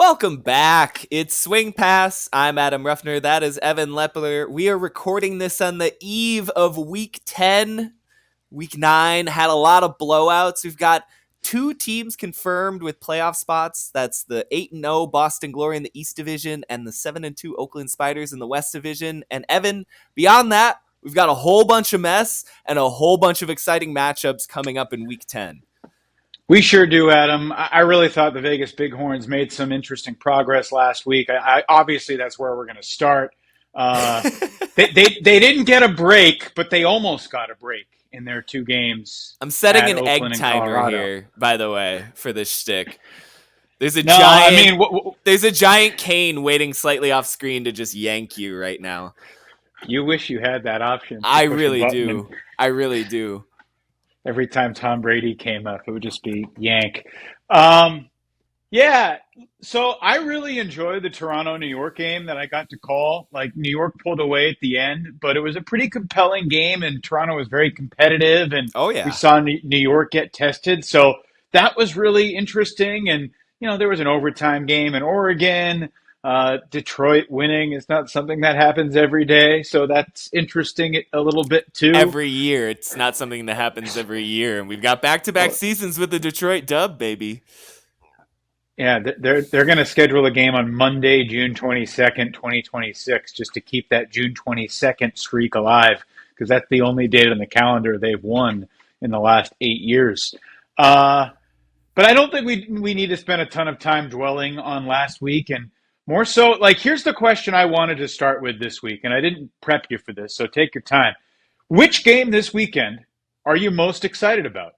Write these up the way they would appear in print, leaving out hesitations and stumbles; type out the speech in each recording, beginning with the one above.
Welcome back. It's Swing Pass. I'm Adam Ruffner. That is Evan Lepler. We are recording this on the eve of Week 10. Week 9 had a lot of blowouts. We've got two teams confirmed with playoff spots. That's the 8-0 Boston Glory in the East Division and the 7-2 Oakland Spiders in the West Division. And Evan, beyond that, we've got a whole bunch of mess and a whole bunch of exciting matchups coming up in Week 10. We sure do, Adam. I really thought the Vegas Bighorns made some interesting progress last week. Obviously, that's where we're going to start. They didn't get a break, but they almost got a break in their two games. I'm setting at an Oakland egg and timer Colorado. here, by the way, for this shtick. There's a there's a giant cane waiting slightly off screen to just yank you right now. You wish you had that option. I really do. I really do. Every time Tom Brady came up, it would just be yank. Yeah, so I really enjoyed the Toronto-New York game that I got to call. Like, New York pulled away at the end, but it was a pretty compelling game, and Toronto was very competitive, and we saw New York get tested. So that was really interesting, and, there was an overtime game in Oregon. Detroit winning is not something that happens every day, so that's interesting a little bit too. Every year, it's not something that happens every year, and we've got back-to-back seasons with the Detroit dub, baby. Yeah, they're going to schedule a game on Monday, June 22nd, 2026, just to keep that June 22nd streak alive, because that's the only date on the calendar they've won in the last 8 years. But I don't think we need to spend a ton of time dwelling on last week, and more so, here's the question I wanted to start with this week, and I didn't prep you for this, so take your time. Which game this weekend are you most excited about?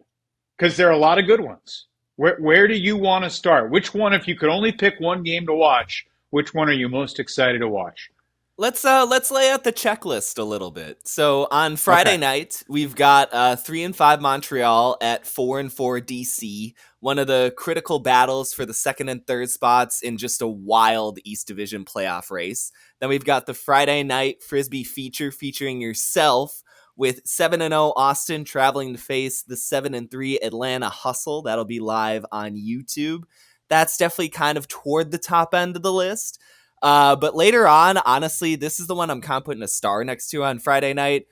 Because there are a lot of good ones. Where do you want to start? Which one, if you could only pick one game to watch, which one are you most excited to watch? Let's lay out the checklist a little bit. So on Friday night, we've got 3-5 Montreal at 4-4 DC. One of the critical battles for the second and third spots in just a wild East Division playoff race. Then we've got the Friday night Frisbee feature featuring yourself with 7-0 Austin traveling to face the 7-3 Atlanta Hustle. That'll be live on YouTube. That's definitely kind of toward the top end of the list. But later on, honestly, this is the one I'm kind of putting a star next to on Friday night.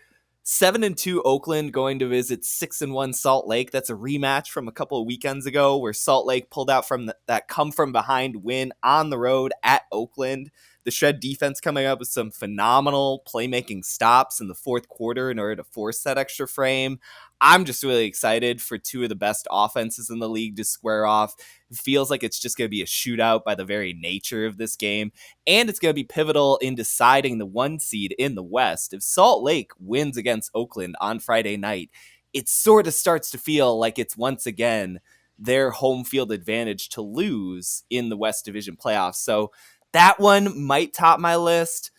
7-2 Oakland going to visit 6-1 Salt Lake. That's a rematch from a couple of weekends ago where Salt Lake pulled out from that come from behind win on the road at Oakland. The Shred defense coming up with some phenomenal playmaking stops in the fourth quarter in order to force that extra frame. I'm just really excited for two of the best offenses in the league to square off. It feels like it's just going to be a shootout by the very nature of this game. And it's going to be pivotal in deciding the one seed in the West. If Salt Lake wins against Oakland on Friday night, it sort of starts to feel like it's once again their home field advantage to lose in the West Division playoffs. So that one might top my list,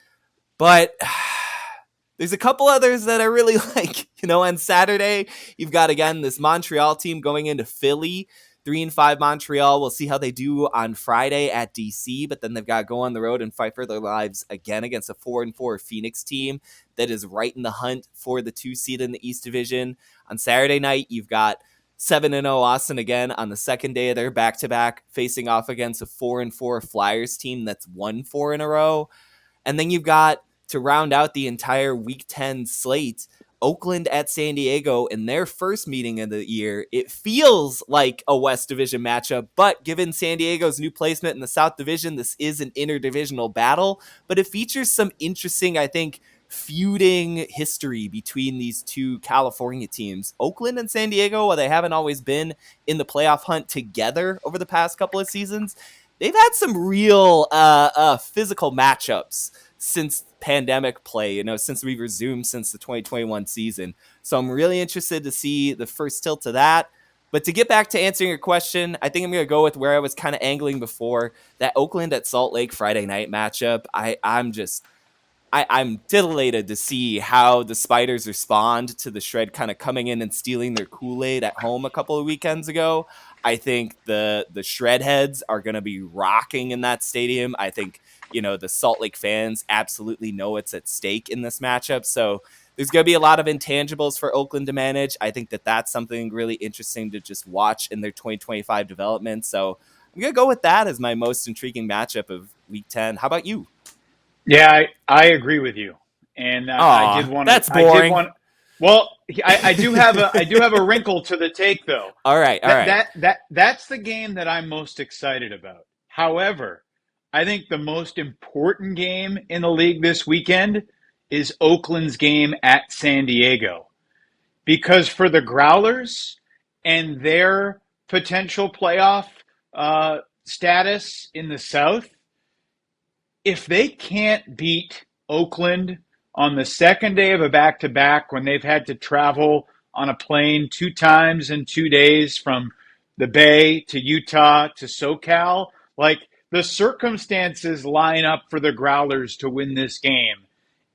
but there's a couple others that I really like. On Saturday, you've got, again, this Montreal team going into Philly. 3-5 Montreal. We'll see how they do on Friday at DC, but then they've got to go on the road and fight for their lives again against a 4-4 Phoenix team that is right in the hunt for the 2 seed in the East Division. On Saturday night, you've got 7-0 Austin again on the second day of their back-to-back, facing off against a 4-4 Flyers team that's won 4 in a row. And then you've got, to round out the entire Week 10 slate, Oakland at San Diego in their first meeting of the year. It feels like a West Division matchup, but given San Diego's new placement in the South Division, this is an interdivisional battle, but it features some interesting, I think, feuding history between these two California teams. Oakland and San Diego, while they haven't always been in the playoff hunt together over the past couple of seasons, they've had some real physical matchups since pandemic play, since we resumed since the 2021 season. So I'm really interested to see the first tilt to that. But to get back to answering your question, I think I'm going to go with where I was kind of angling before, that Oakland at Salt Lake Friday night matchup. I'm titillated to see how the Spiders respond to the Shred kind of coming in and stealing their Kool-Aid at home a couple of weekends ago. I think the Shred heads are going to be rocking in that stadium. I think, the Salt Lake fans absolutely know it's at stake in this matchup. So there's going to be a lot of intangibles for Oakland to manage. I think that's something really interesting to just watch in their 2025 development. So I'm going to go with that as my most intriguing matchup of Week 10. How about you? Yeah, I agree with you, and I did Aw, want to. that's I did boring. want. Well, I do have a wrinkle to the take though. All right, all right. That's the game that I'm most excited about. However, I think the most important game in the league this weekend is Oakland's game at San Diego, because for the Growlers and their potential playoff status in the South, if they can't beat Oakland on the second day of a back to back when they've had to travel on a plane 2 times in 2 days from the Bay to Utah to SoCal, like the circumstances line up for the Growlers to win this game.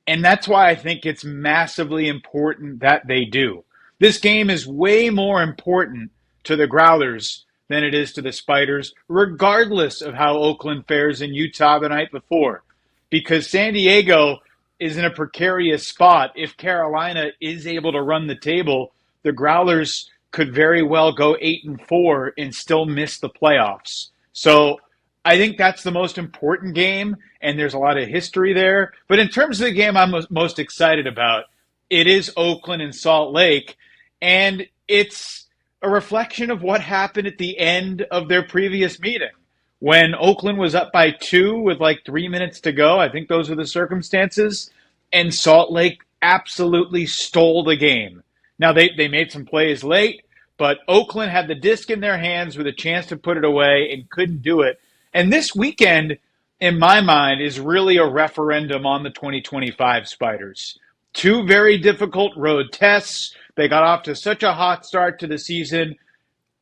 And that's why I think it's massively important that they do. This game is way more important to the Growlers than it is to the Spiders, regardless of how Oakland fares in Utah the night before. Because San Diego is in a precarious spot. If Carolina is able to run the table, the Growlers could very well go 8-4 and still miss the playoffs. So I think that's the most important game, and there's a lot of history there. But in terms of the game I'm most excited about, it is Oakland and Salt Lake, and it's a reflection of what happened at the end of their previous meeting. When Oakland was up by 2 with like 3 minutes to go, I think those are the circumstances, and Salt Lake absolutely stole the game. Now, they made some plays late, but Oakland had the disc in their hands with a chance to put it away and couldn't do it. And this weekend, in my mind, is really a referendum on the 2025 Spiders. Two very difficult road tests. They got off to such a hot start to the season.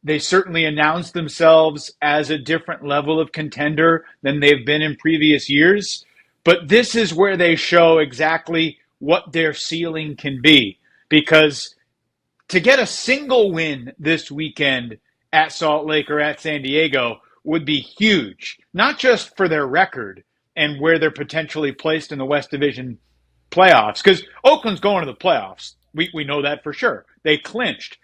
They certainly announced themselves as a different level of contender than they've been in previous years. But this is where they show exactly what their ceiling can be. Because to get a single win this weekend at Salt Lake or at San Diego would be huge, not just for their record and where they're potentially placed in the West Division playoffs, because Oakland's going to the playoffs. We know that for sure. They clinched.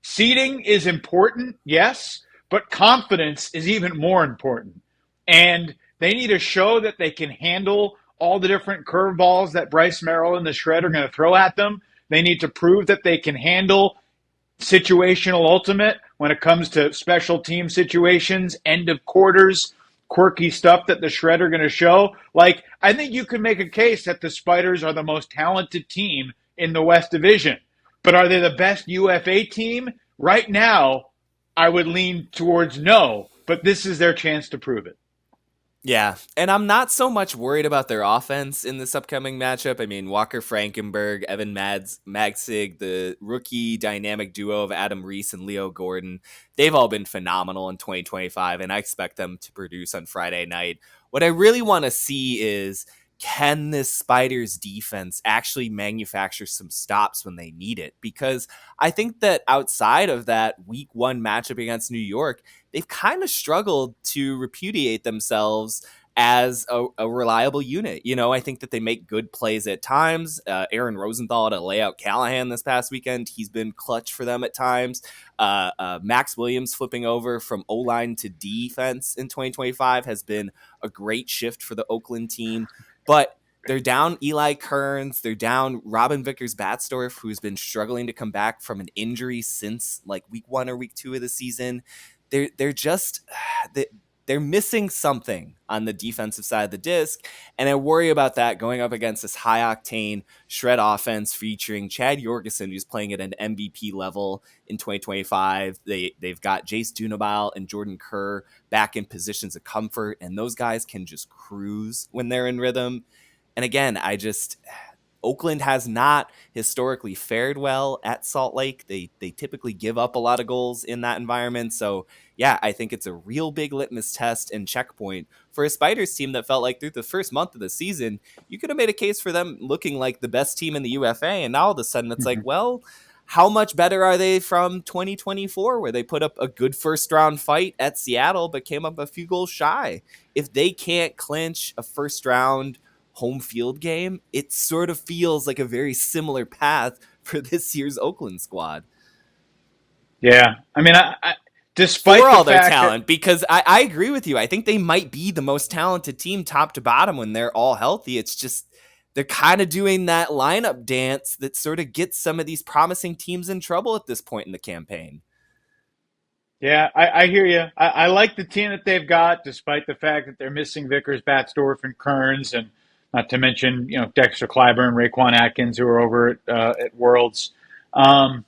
Seeding is important, yes, but confidence is even more important. And they need to show that they can handle all the different curveballs that Bryce Merrill and the Shred are going to throw at them. They need to prove that they can handle situational ultimate when it comes to special team situations, end of quarters, quirky stuff that the Shred are going to show. Like, I think you could make a case that the Spiders are the most talented team in the West Division. But are they the best UFA team? Right now, I would lean towards no, but this is their chance to prove it. Yeah, and I'm not so much worried about their offense in this upcoming matchup. I mean, Walker Frankenberg, Evan Magsig, the rookie dynamic duo of Adam Reese and Leo Gordon, they've all been phenomenal in 2025, and I expect them to produce on Friday night. What I really want to see is, can this Spiders defense actually manufacture some stops when they need it? Because I think that outside of that week 1 matchup against New York, they've kind of struggled to repudiate themselves as a reliable unit. You know, I think that they make good plays at times. Aaron Rosenthal had a layout Callahan this past weekend. He's been clutch for them at times. Max Williams flipping over from O-line to defense in 2025 has been a great shift for the Oakland team. But they're down Eli Kearns. They're down Robin Vickers-Batsdorf, who's been struggling to come back from an injury since like week 1 or week 2 of the season. They're just they're missing something on the defensive side of the disc, and I worry about that going up against this high octane Shred offense featuring Chad Jorgensen, who's playing at an MVP level in 2025. They've got Jace Dunabile and Jordan Kerr back in positions of comfort, and those guys can just cruise when they're in rhythm. And again, Oakland has not historically fared well at Salt Lake. They typically give up a lot of goals in that environment. So yeah, I think it's a real big litmus test and checkpoint for a Spiders team that felt like through the first month of the season, you could have made a case for them looking like the best team in the UFA. And now all of a sudden it's like, well, how much better are they from 2024, where they put up a good first round fight at Seattle, but came up a few goals shy? If they can't clinch a first round home field game, it sort of feels like a very similar path for this year's Oakland squad. Yeah, I mean, despite for the all their fact that talent, because I agree with you. I think they might be the most talented team top to bottom when they're all healthy. It's just they're kind of doing that lineup dance that sort of gets some of these promising teams in trouble at this point in the campaign. yeah, I hear you. I like the team that they've got, despite the fact that they're missing Vickers, Batsdorf, and Kearns, and not to mention Dexter Clyburn, Raquan Atkins, who are over at Worlds. Um,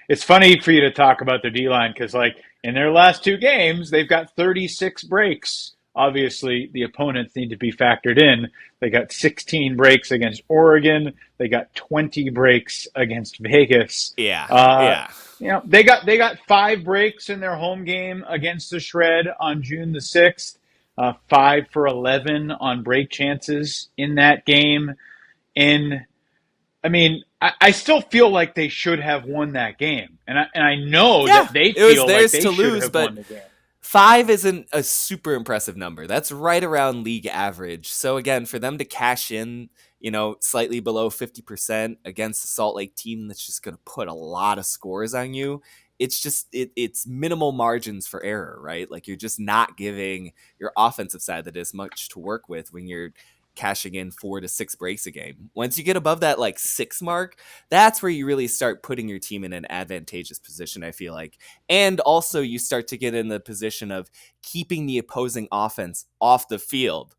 it's funny for you to talk about their D line because, like, in their last two games, they've got 36 breaks. Obviously, the opponents need to be factored in. They got 16 breaks against Oregon. They got 20 breaks against Vegas. Yeah, Uh, yeah. they got 5 breaks in their home game against the Shred on June the 6th. 5 for 11 on break chances in that game. And I mean, I still feel like they should have won that game, and I know Yeah, that they it was feel like theirs they to should lose, have won but the game. 5 isn't a super impressive number. That's right around league average. So again, for them to cash in, slightly below 50% against a Salt Lake team that's just going to put a lot of scores on you, it's minimal margins for error, right? Like you're just not giving your offensive side that is much to work with when you're cashing in 4 to 6 breaks a game. Once you get above that like 6 mark, that's where you really start putting your team in an advantageous position, I feel like. And also you start to get in the position of keeping the opposing offense off the field.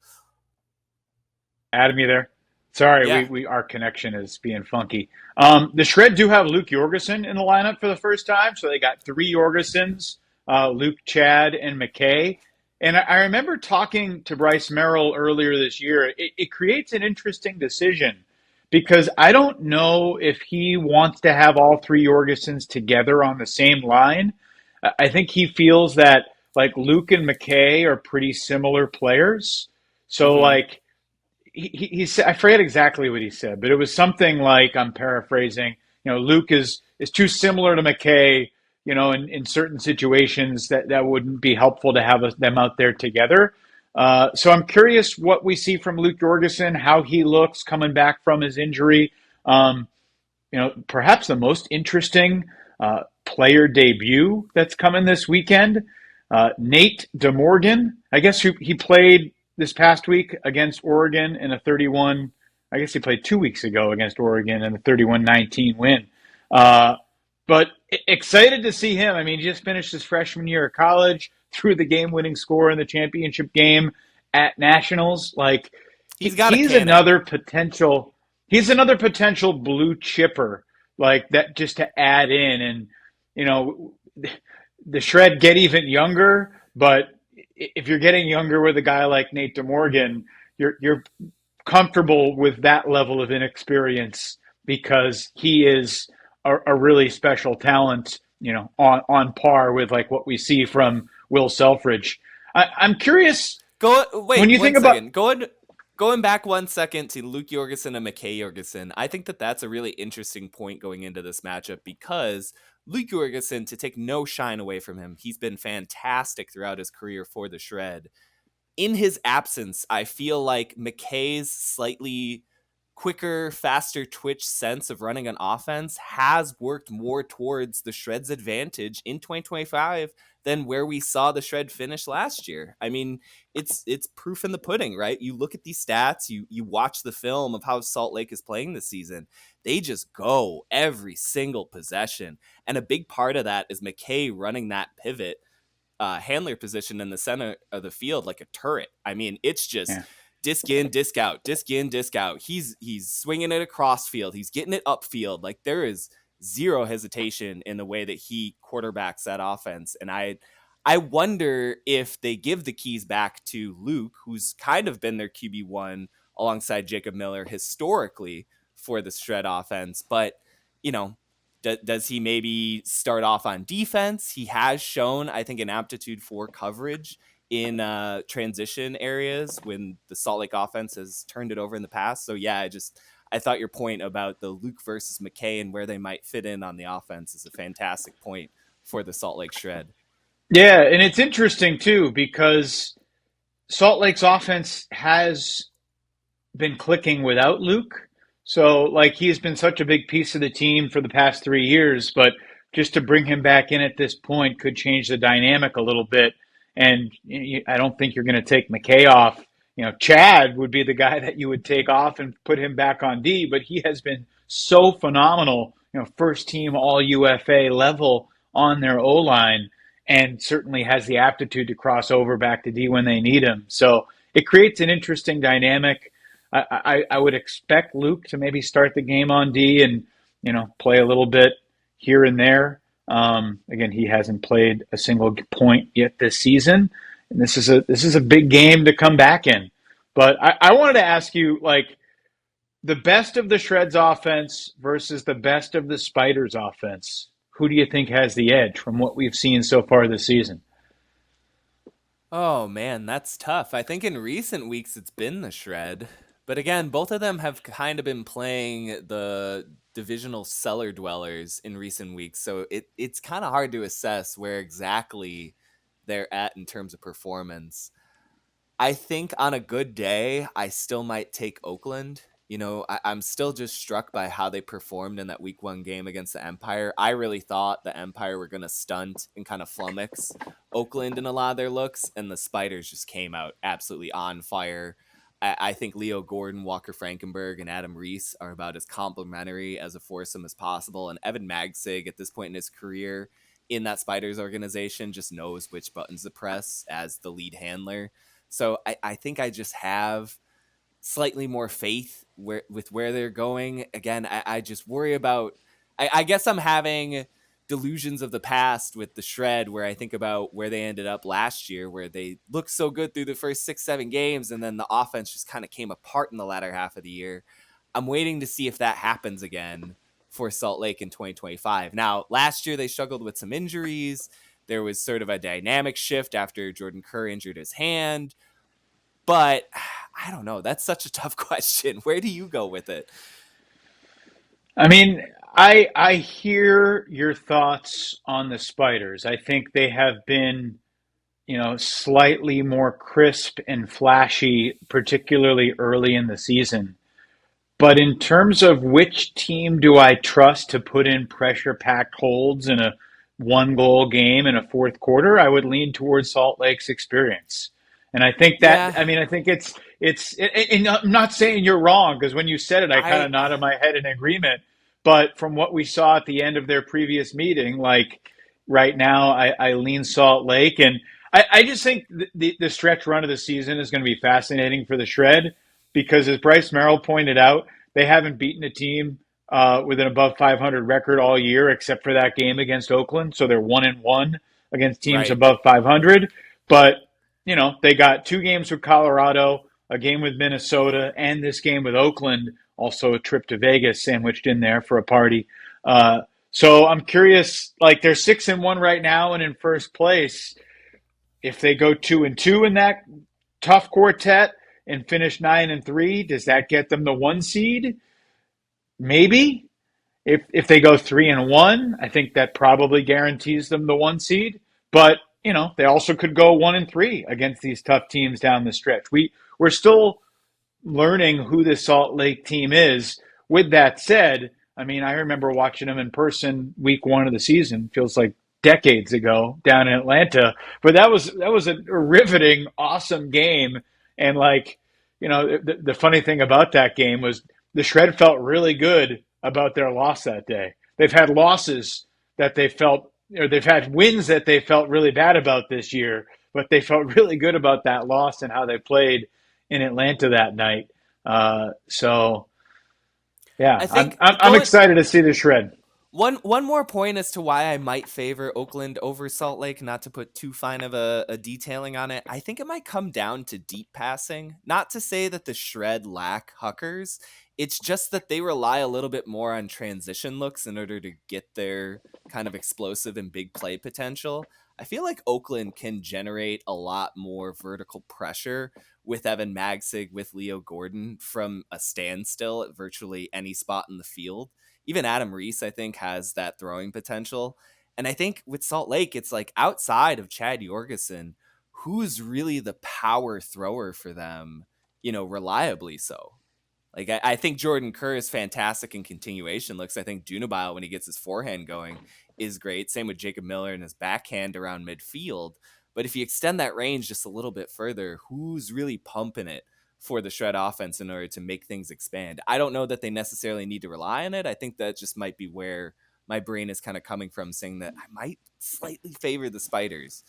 Adam, you there? Sorry, Yeah. we our connection is being funky. The Shred do have Luke Jorgensen in the lineup for the first time, so they got three Jorgensens, Luke, Chad, and McKay. And I remember talking to Bryce Merrill earlier this year. It creates an interesting decision because I don't know if he wants to have all three Jorgensens together on the same line. I think he feels that like Luke and McKay are pretty similar players. So Mm-hmm. like he said, I forget exactly what he said, but it was something like, I'm paraphrasing, Luke is too similar to McKay, in certain situations that wouldn't be helpful to have them out there together. So I'm curious what we see from Luke Jorgensen, how he looks coming back from his injury. Perhaps the most interesting player debut that's coming this weekend, Nate DeMorgan. I guess he played this past week against Oregon in a 31. I guess he played 2 weeks ago against Oregon in a 31-19 win. But excited to see him. I mean, he just finished his freshman year of college, threw the game-winning score in the championship game at Nationals. Like He's got a he's cannon. another potential. He's another potential blue chipper like that just to add in. And the Shred get even younger, but if you're getting younger with a guy like Nate DeMorgan, you're comfortable with that level of inexperience because he is a really special talent, on par with like what we see from Will Selfridge. I'm curious when Wait you one think about. second. Going back 1 second to Luke Jorgensen and McKay Jorgensen, I think that's a really interesting point going into this matchup because Luke Jorgensen, to take no shine away from him, he's been fantastic throughout his career for the Shred. In his absence, I feel like McKay's slightly quicker, faster twitch sense of running an offense has worked more towards the Shred's advantage in 2025 than where we saw the Shred finish last year. I mean, it's proof in the pudding, right? You look at these stats, you watch the film of how Salt Lake is playing this season. They just go every single possession. And a big part of that is McKay running that pivot handler position in the center of the field like a turret. I mean, it's just Yeah. disc in, disc out, disc in, disc out. He's swinging it across field. He's getting it upfield. Like there is zero hesitation in the way that he quarterbacks that offense. And I wonder if they give the keys back to Luke, who's kind of been their QB1 alongside Jacob Miller historically for the Shred offense. But, does he maybe start off on defense? He has shown, I think, an aptitude for coverage in transition areas when the Salt Lake offense has turned it over in the past. So, yeah, I thought your point about the Luke versus McKay and where they might fit in on the offense is a fantastic point for the Salt Lake Shred. Yeah, and it's interesting too because Salt Lake's offense has been clicking without Luke. So, like, he's been such a big piece of the team for the past 3 years. But just to bring him back in at this point could change the dynamic a little bit. And I don't think you're going to take McKay off. Chad would be the guy that you would take off and put him back on D, but he has been so phenomenal, first team all UFA level on their O line, and certainly has the aptitude to cross over back to D when they need him. So it creates an interesting dynamic. I would expect Luke to maybe start the game on D and play a little bit here and there. Again, he hasn't played a single point yet this season, and this is a big game to come back in. But I wanted to ask you, like, the best of the Shreds offense versus the best of the Spiders offense. Who do you think has the edge from what we've seen so far this season? Oh man, that's tough. I think in recent weeks it's been the Shred. But again, both of them have kind of been playing the divisional cellar dwellers in recent weeks. So it's kind of hard to assess where exactly they're at in terms of performance. I think on a good day, I still might take Oakland. I'm still just struck by how they performed in that week one game against the Empire. I really thought the Empire were going to stunt and kind of flummox Oakland in a lot of their looks, and the Spiders just came out absolutely on fire. I think Leo Gordon, Walker Frankenberg, and Adam Reese are about as complementary as a foursome as possible. And Evan Magsig, at this point in his career in that Spiders organization, just knows which buttons to press as the lead handler. So I think I just have slightly more faith with where they're going. Again, I just worry about, I guess I'm having delusions of the past with the Shred, where I think about where they ended up last year, where they looked so good through the first 6-7 games, and then the offense just kind of came apart in the latter half of the year. I'm waiting to see if that happens again for Salt Lake in 2025. Now, last year they struggled with some injuries. There was sort of a dynamic shift after Jordan Kerr injured his hand. But I don't know. That's such a tough question. Where do you go with it? I mean, I hear your thoughts on the Spiders. I think they have been, slightly more crisp and flashy, particularly early in the season. But in terms of which team do I trust to put in pressure packed holds in a one goal game in a fourth quarter, I would lean towards Salt Lake's experience. And I think that, Yeah, I mean, I think and I'm not saying you're wrong, because when you said it, I kind I of nodded my head in agreement. But from what we saw at the end of their previous meeting, like right now, I lean Salt Lake. And I just think the stretch run of the season is going to be fascinating for the Shred, because, as Bryce Merrill pointed out, they haven't beaten a team with an above 500 record all year, except for that game against Oakland. So they're 1-1 against teams right. above 500. But they got two games with Colorado, a game with Minnesota, and this game with Oakland. Also, a trip to Vegas sandwiched in there for a party. So I'm curious. Like, they're 6-1 right now and in first place. If they go 2-2 in that tough quartet and finish 9-3, does that get them the one seed? Maybe. If they go 3-1, I think that probably guarantees them the one seed. But they also could go 1-3 against these tough teams down the stretch. We're still learning who this Salt Lake team is. With that said, I mean, I remember watching them in person week one of the season. Feels like decades ago down in Atlanta. But that was a riveting, awesome game. And, like, the funny thing about that game was the Shred felt really good about their loss that day. They've had losses that they felt, or they've had wins that they felt really bad about this year, but they felt really good about that loss and how they played in Atlanta that night. So yeah, I I'm, think I'm I'm going excited to see the Shred. one more point as to why I might favor Oakland over Salt Lake, not to put too fine of a detailing on it. I think it might come down to deep passing. Not to say that the Shred lack huckers. It's just that they rely a little bit more on transition looks in order to get their kind of explosive and big play potential. I feel like Oakland can generate a lot more vertical pressure with Evan Magsig, with Leo Gordon from a standstill at virtually any spot in the field. Even Adam Reese, I think, has that throwing potential. And I think with Salt Lake, it's like outside of Chad Jorgensen, who's really the power thrower for them, reliably so. Like, I think Jordan Kerr is fantastic in continuation looks. I think Junabile, when he gets his forehand going, is great. Same with Jacob Miller and his backhand around midfield. But if you extend that range just a little bit further, who's really pumping it for the Shred offense in order to make things expand? I don't know that they necessarily need to rely on it. I think that just might be where my brain is kind of coming from, saying that I might slightly favor the Spiders.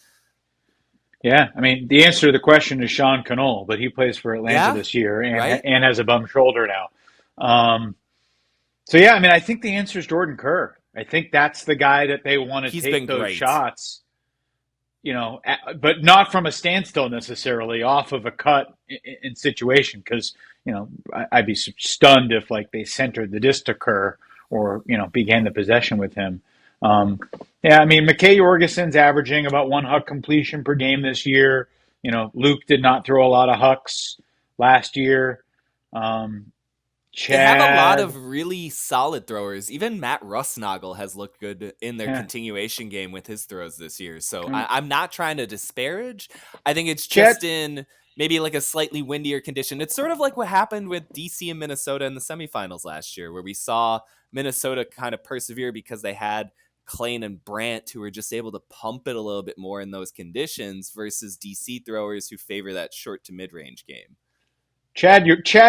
Yeah, I mean, the answer to the question is Sean Cannell, but he plays for Atlanta Yeah, this year right? and has a bum shoulder now. So yeah, I mean, I think the answer is Jordan Kerr. I think that's the guy that they want to He's take been those great. shots, but not from a standstill necessarily, off of a cut in situation. Because I'd be stunned if like they centered the disc to Kerr or began the possession with him. Um, yeah, I mean, McKay Jorgensen's averaging about one huck completion per game this year. Luke did not throw a lot of hucks last year. Um, They have a lot Chad, of really solid throwers. Even Matt Russnagel has looked good in their yeah, continuation game with his throws this year. So I mean, I'm not trying to disparage. I think it's Chad, just in maybe like a slightly windier condition. It's sort of like what happened with DC and Minnesota in the semifinals last year, where we saw Minnesota kind of persevere because they had Klein and Brandt who were just able to pump it a little bit more in those conditions versus DC throwers who favor that short to mid range game. Chad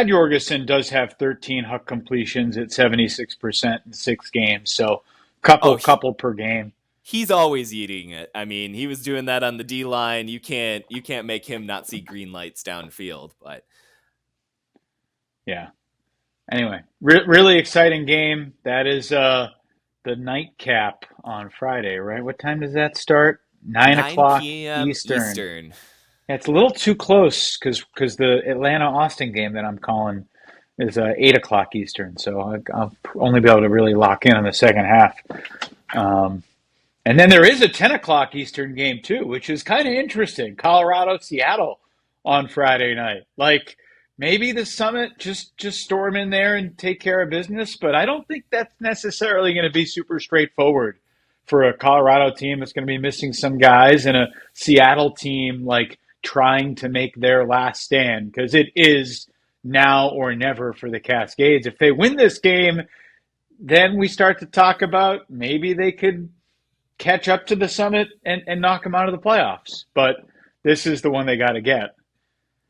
Jorgensen does have 13 huck completions at 76% in 6 games, so Oh, couple per game. he's always eating it. I mean, he was doing that on the D line. You can't make him not see green lights downfield. But Yeah. Anyway, really exciting game. That is the nightcap on Friday, right? What time does that start? 9 9 o'clock p.m. Eastern. Eastern. Yeah, it's a little too close because the Atlanta Austin game that I'm calling is 8 o'clock Eastern, so I'll only be able to really lock in on the second half. Um, And then there is a 10 o'clock Eastern game too, which is kind of interesting. Colorado, Seattle on Friday night. Like maybe the Summit just storm in there and take care of business, but I don't think that's necessarily going to be super straightforward for a Colorado team that's going to be missing some guys and a Seattle team like trying to make their last stand because it is now or never for the Cascades. If they win this game, then we start to talk about maybe they could catch up to the Summit and knock them out of the playoffs. But this is the one they got to get.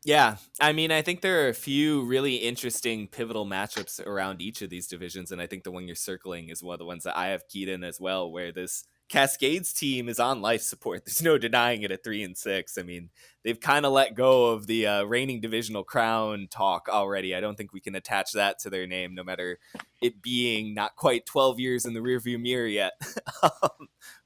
Yeah, I mean, I think there are a few really interesting pivotal matchups around each of these divisions, and I think the one you're circling is one of the ones that I have keyed in as well, where this Cascades team is on life support. There's no denying it at 3-6. I mean, they've kind of let go of the reigning divisional crown talk already. I don't think we can attach that to their name, no matter it being not quite 12 years in the rearview mirror yet.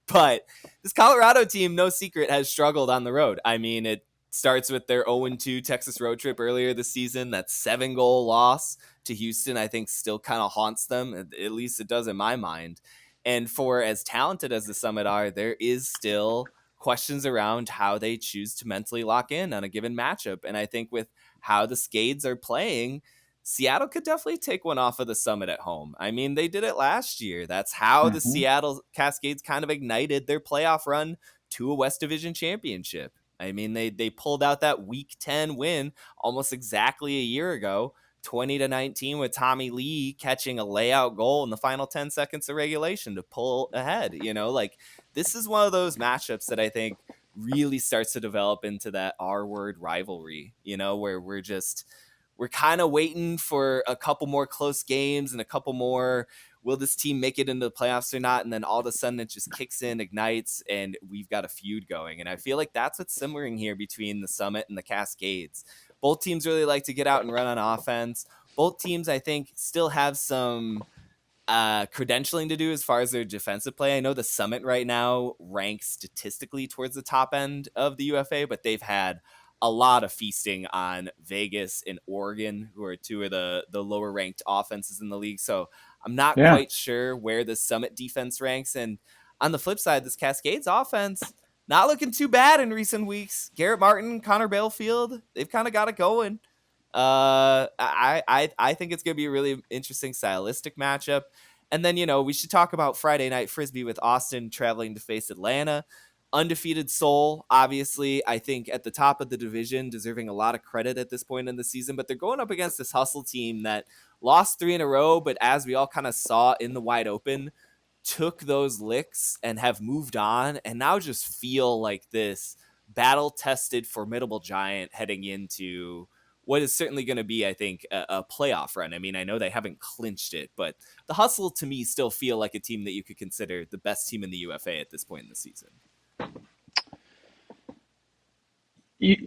But this Colorado team, no secret, has struggled on the road. I mean, it starts with their 0-2 Texas road trip earlier this season. That 7-goal loss to Houston, I think, still kind of haunts them. At least it does in my mind. And for as talented as the Summit are, there is still questions around how they choose to mentally lock in on a given matchup. And I think with how the Scades are playing, Seattle could definitely take one off of the Summit at home. I mean, they did it last year. That's how the Mm-hmm. Seattle Cascades kind of ignited their playoff run to a West Division championship. I mean, they pulled out that Week 10 win almost exactly a year ago, 20-19, with Tommy Lee catching a layout goal in the final 10 seconds of regulation to pull ahead. Like this is one of those matchups that I think really starts to develop into that R-word rivalry, where we're kind of waiting for a couple more close games and a couple more will this team make it into the playoffs or not? And then all of a sudden it just kicks in, ignites, and we've got a feud going. And I feel like that's what's simmering here between the Summit and the Cascades. Both teams really like to get out and run on offense. Both teams, I think, still have some credentialing to do as far as their defensive play. I know the Summit right now ranks statistically towards the top end of the UFA, but they've had a lot of feasting on Vegas and Oregon, who are two of the lower ranked offenses in the league. So I'm not Yeah. quite sure where the Summit defense ranks. And on the flip side, this Cascades offense, not looking too bad in recent weeks. Garrett Martin, Connor Balefield, they've kind of got it going. I think it's going to be a really interesting stylistic matchup. And then, we should talk about Friday night Frisbee with Austin traveling to face Atlanta. Undefeated Soul, obviously, I think at the top of the division, deserving a lot of credit at this point in the season, but they're going up against this Hustle team that lost 3 in a row, but as we all kind of saw in the wide open, took those licks and have moved on and now just feel like this battle-tested, formidable giant heading into what is certainly going to be, I think, a playoff run. I mean, I know they haven't clinched it, but the Hustle to me still feel like a team that you could consider the best team in the UFA at this point in the season.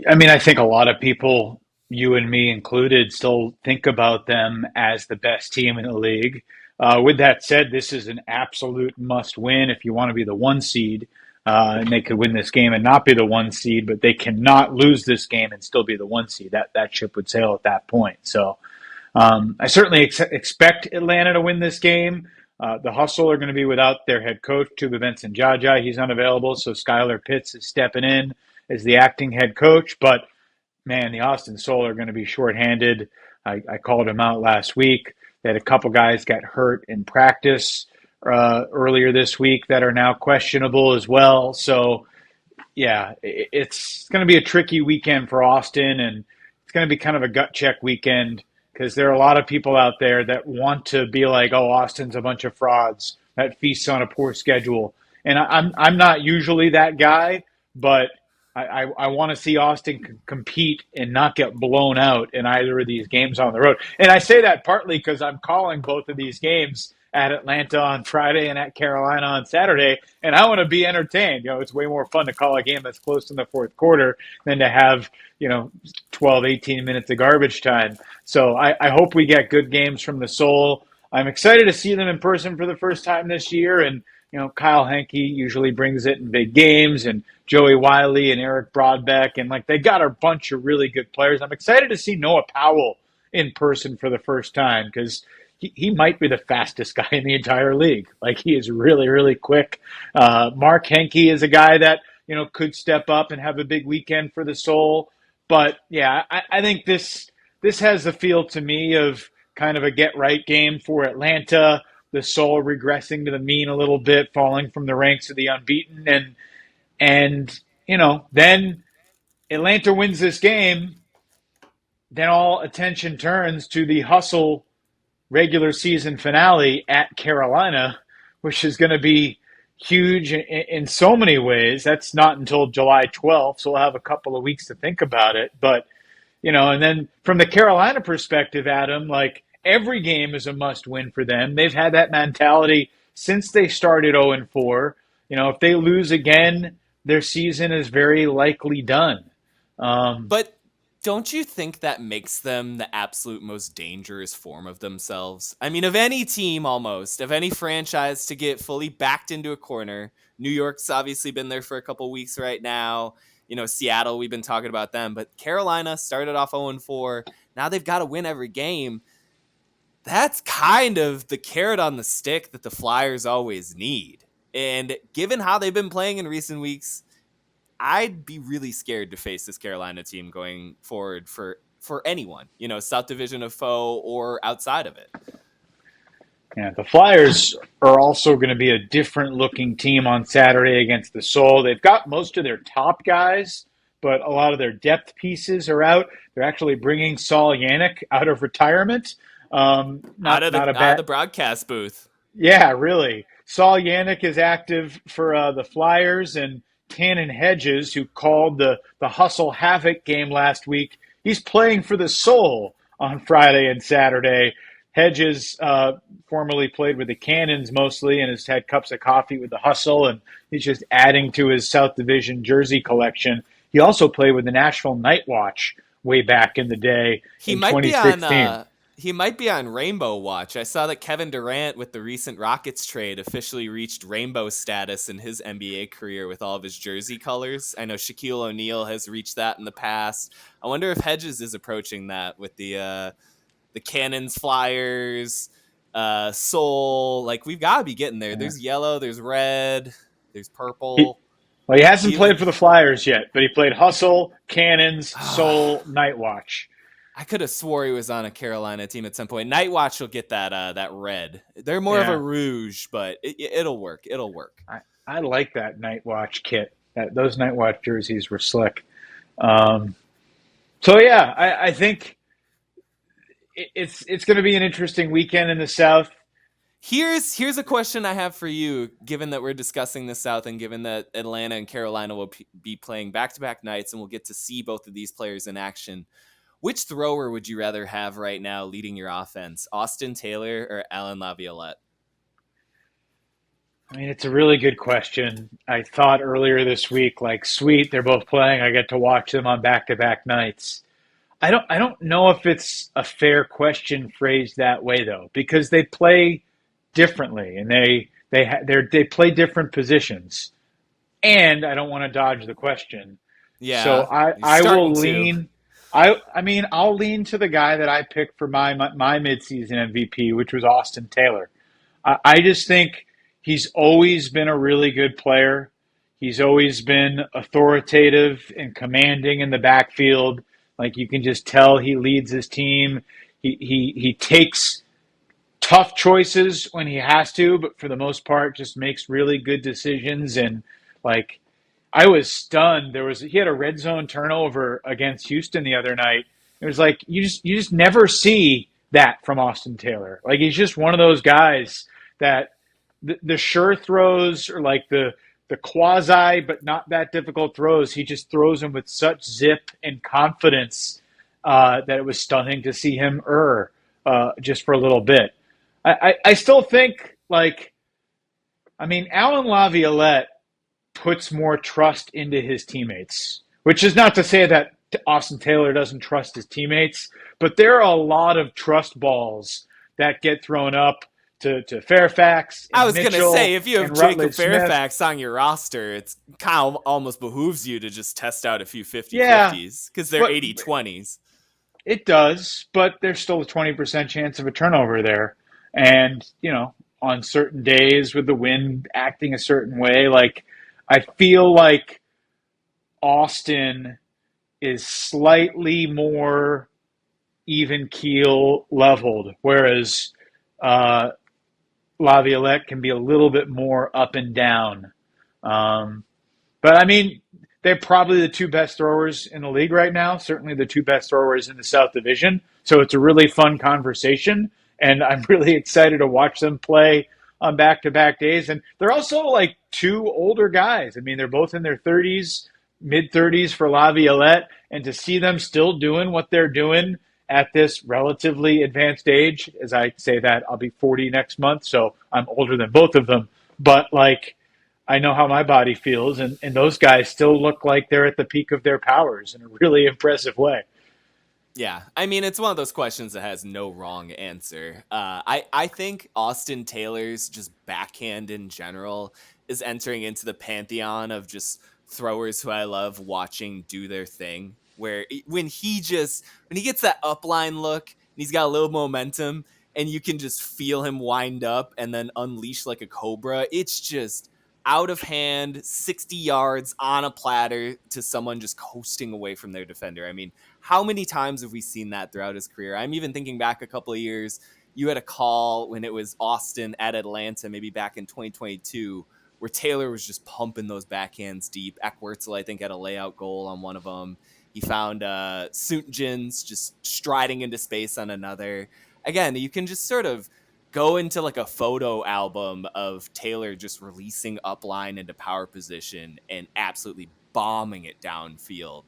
I mean, I think a lot of people, you and me included, still think about them as the best team in the league. With that said, this is an absolute must win if you want to be the one seed. And they could win this game and not be the one seed, but they cannot lose this game and still be the one seed. That ship would sail at that point. So I certainly expect Atlanta to win this game. The Hustle are going to be without their head coach, Tuba Benson Jaja. He's unavailable, so Skylar Pitts is stepping in as the acting head coach. But man, the Austin Soul are going to be shorthanded. I called them out last week. They had a couple guys get hurt in practice earlier this week that are now questionable as well. So, yeah, it's going to be a tricky weekend for Austin, and it's going to be kind of a gut check weekend because there are a lot of people out there that want to be like, oh, Austin's a bunch of frauds that feasts on a poor schedule. And I'm not usually that guy, but I want to see Austin compete and not get blown out in either of these games on the road. And I say that partly because I'm calling both of these games at Atlanta on Friday and at Carolina on Saturday, and I want to be entertained. It's way more fun to call a game that's close in the fourth quarter than to have, 12, 18 minutes of garbage time. So I hope we get good games from the Soul. I'm excited to see them in person for the first time this year, and Kyle Henke usually brings it in big games, and Joey Wiley and Eric Broadbeck, and they got a bunch of really good players. I'm excited to see Noah Powell in person for the first time because he might be the fastest guy in the entire league. He is really, really quick. Mark Henke is a guy that could step up and have a big weekend for the Soul. But yeah, I think this has the feel to me of kind of a get right game for Atlanta. The Soul regressing to the mean a little bit, falling from the ranks of the unbeaten. And then Atlanta wins this game, then all attention turns to the Hustle regular season finale at Carolina, which is going to be huge in so many ways. That's not until July 12th, so we'll have a couple of weeks to think about it. But, and then from the Carolina perspective, Adam, every game is a must-win for them. They've had that mentality since they started 0-4. If they lose again, their season is very likely done. But don't you think that makes them the absolute most dangerous form of themselves? I mean, of any team almost, of any franchise to get fully backed into a corner, New York's obviously been there for a couple weeks right now. Seattle, we've been talking about them. But Carolina started off 0-4. Now they've got to win every game. That's kind of the carrot on the stick that the Flyers always need. And given how they've been playing in recent weeks, I'd be really scared to face this Carolina team going forward for anyone, South Division of foe or outside of it. Yeah, the Flyers are also going to be a different looking team on Saturday against the Soul. They've got most of their top guys, but a lot of their depth pieces are out. They're actually bringing Saul Yannick out of retirement. Out of the broadcast booth. Yeah, really. Saul Yannick is active for the Flyers, and Tannen Hedges, who called the Hustle Havoc game last week, he's playing for the Soul on Friday and Saturday. Hedges formerly played with the Cannons mostly and has had cups of coffee with the Hustle, and he's just adding to his South Division jersey collection. He also played with the Nashville Night Watch way back in the day in 2016. He might be on Rainbow Watch. I saw that Kevin Durant, with the recent Rockets trade, officially reached rainbow status in his NBA career with all of his jersey colors. I know Shaquille O'Neal has reached that in the past. I wonder if Hedges is approaching that with the Cannons, Flyers, Soul. We've got to be getting there. Yeah. There's yellow, there's red, there's purple. He hasn't played for the Flyers yet, but he played Hustle, Cannons, Soul, Night Watch. I could have swore he was on a Carolina team at some point. Night Watch will get that red. They're more of a rouge, but it'll work. It'll work. I like that Night Watch kit. Those Night Watch jerseys were slick. I think it's going to be an interesting weekend in the South. Here's a question I have for you, given that we're discussing the South and given that Atlanta and Carolina will be playing back-to-back nights and we'll get to see both of these players in action. Which thrower would you rather have right now leading your offense, Austin Taylor or Alan Laviolette? I mean, it's a really good question. I thought earlier this week, like, sweet, they're both playing. I get to watch them on back-to-back nights. I don't know if it's a fair question phrased that way though, because they play differently and they play different positions. And I don't want to dodge the question. So Yeah, I you're I starting will to. lean I mean I'll lean to the guy that I picked for my midseason MVP, which was Austin Taylor. I just think he's always been a really good player. He's always been authoritative and commanding in the backfield. Like you can just tell he leads his team. He takes tough choices when he has to, but for the most part, just makes really good decisions. And like I was stunned. He had a red zone turnover against Houston the other night. It was like you just never see that from Austin Taylor. Like he's just one of those guys that the sure throws or like the quasi but not that difficult throws, he just throws them with such zip and confidence that it was stunning to see him just for a little bit. I still think like I mean Alan Laviolette puts more trust into his teammates, which is not to say that Austin Taylor doesn't trust his teammates, but there are a lot of trust balls that get thrown up to Fairfax I and was gonna say, Mitchell if you have and Jacob Rutledge Smith. Fairfax on your roster, it's kind of almost behooves you to just test out a few Yeah, 50-50s because they're but 80-20s. it does, but there's still a 20% chance of a turnover there. And, on certain days with the wind acting a certain way, like I feel like Austin is slightly more even keel leveled, whereas uh, Laviolette can be a little bit more up and down. Um, but I mean, they're probably the two best throwers in the league right now. Certainly the two best throwers in the South Division. So it's a really fun conversation, and I'm really excited to watch them play on back-to-back days. And they're also like two older guys. I mean, they're both in their 30s, mid 30s for Laviolette, and to see them still doing what they're doing at this relatively advanced age, as I say that, I'll be 40 next month, so I'm older than both of them. But like I know how my body feels, and those guys still look like they're at the peak of their powers in a really impressive way. Yeah, I mean, it's one of those questions that has no wrong answer. I think Austin Taylor's just backhand in general is entering into the pantheon of just throwers who I love watching do their thing. When he gets that upline look and he's got a little momentum and you can just feel him wind up and then unleash like a cobra, it's just out of hand, 60 yards on a platter to someone just coasting away from their defender. I mean, how many times have we seen that throughout his career? I'm even thinking back a couple of years. You had a call when it was Austin at Atlanta, maybe back in 2022, where Taylor was just pumping those backhands deep. Eckwertzel, I think, had a layout goal on one of them. He found Suntjins just striding into space on another. Again, you can just sort of go into like a photo album of Taylor just releasing upline into power position and absolutely bombing it downfield.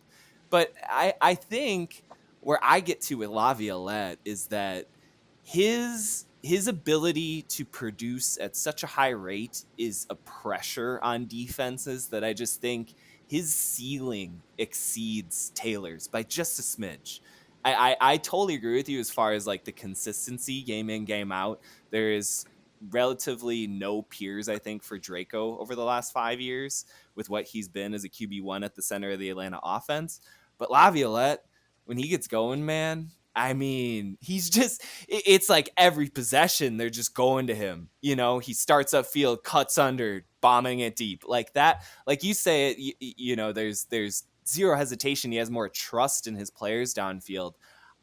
But I think where I get to with Laviolette is that his ability to produce at such a high rate is a pressure on defenses that I just think his ceiling exceeds Taylor's by just a smidge. I totally agree with you as far as like the consistency game in, game out. There is relatively no peers, I think, for Draco over the last 5 years with what he's been as a QB1 at the center of the Atlanta offense. But Laviolette, when he gets going, man, I mean, it's like every possession, they're just going to him. He starts up field, cuts under, bombing it deep. Like that, like you say it, there's zero hesitation. He has more trust in his players downfield.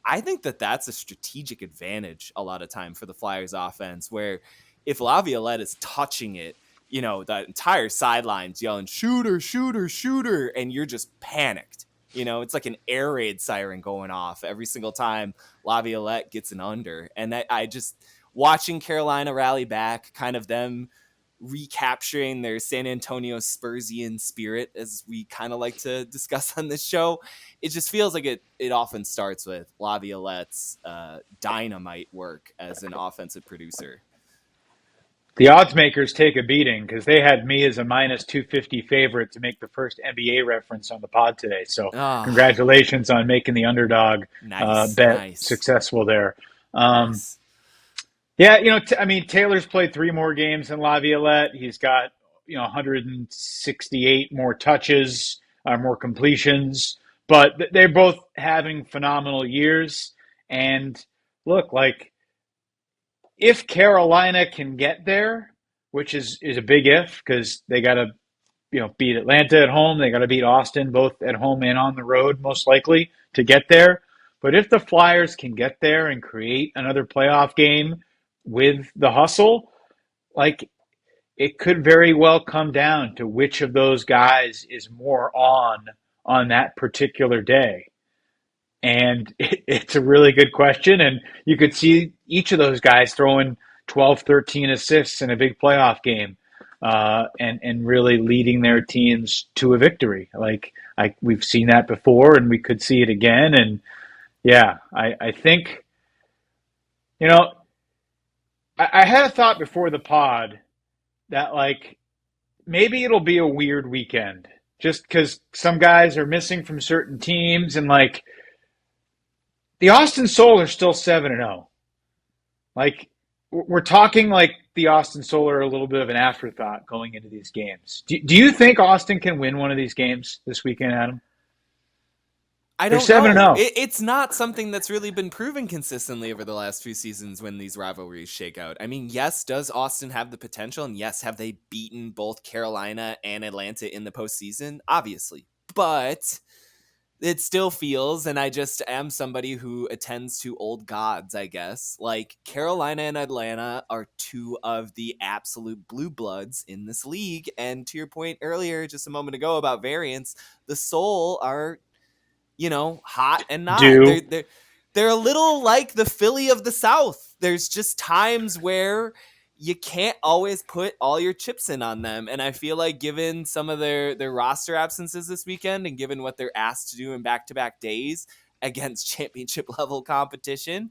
I think that that's a strategic advantage a lot of time for the Flyers offense, where if Laviolette is touching it, the entire sideline's yelling, shooter, shooter, shooter, and you're just panicked. It's like an air raid siren going off every single time Laviolette gets an under. And I just, watching Carolina rally back, kind of them recapturing their San Antonio Spursian spirit, as we kind of like to discuss on this show. It just feels like it often starts with Laviolette's dynamite work as an offensive producer. The odds makers take a beating because they had me as a minus 250 favorite to make the first NBA reference on the pod today. So Oh, congratulations on making the underdog nice, bet nice, successful there. Um, nice. yeah, I mean, Taylor's played 3 more games than Laviolette. He's got 168 more touches, more completions, but they're both having phenomenal years. And look, like if Carolina can get there, which is a big if because they got to beat Atlanta at home, they got to beat Austin both at home and on the road most likely to get there. But if the Flyers can get there and create another playoff game with the hustle, like it could very well come down to which of those guys is more on that particular day. And it's a really good question. And you could see each of those guys throwing 12, 13 assists in a big playoff game and really leading their teams to a victory. We've seen that before and we could see it again. And yeah, I think, you know, I had a thought before the pod that like maybe it'll be a weird weekend just because some guys are missing from certain teams and like the Austin Soul are still 7-0. Like we're talking like the Austin Soul are a little bit of an afterthought going into these games. Do you think Austin can win one of these games this weekend, Adam? I They're don't 7 and know. 0. It's not something that's really been proven consistently over the last few seasons when these rivalries shake out. I mean, yes, does Austin have the potential? And yes, have they beaten both Carolina and Atlanta in the postseason? Obviously. But it still feels, and I just am somebody who attends to old gods, I guess. Like Carolina and Atlanta are two of the absolute blue bloods in this league. And to your point earlier, just a moment ago about variance, the Soul are hot and not. Do They're a little like the Philly of the South. There's just times where you can't always put all your chips in on them. And I feel like given some of their roster absences this weekend and given what they're asked to do in back-to-back days against championship level competition,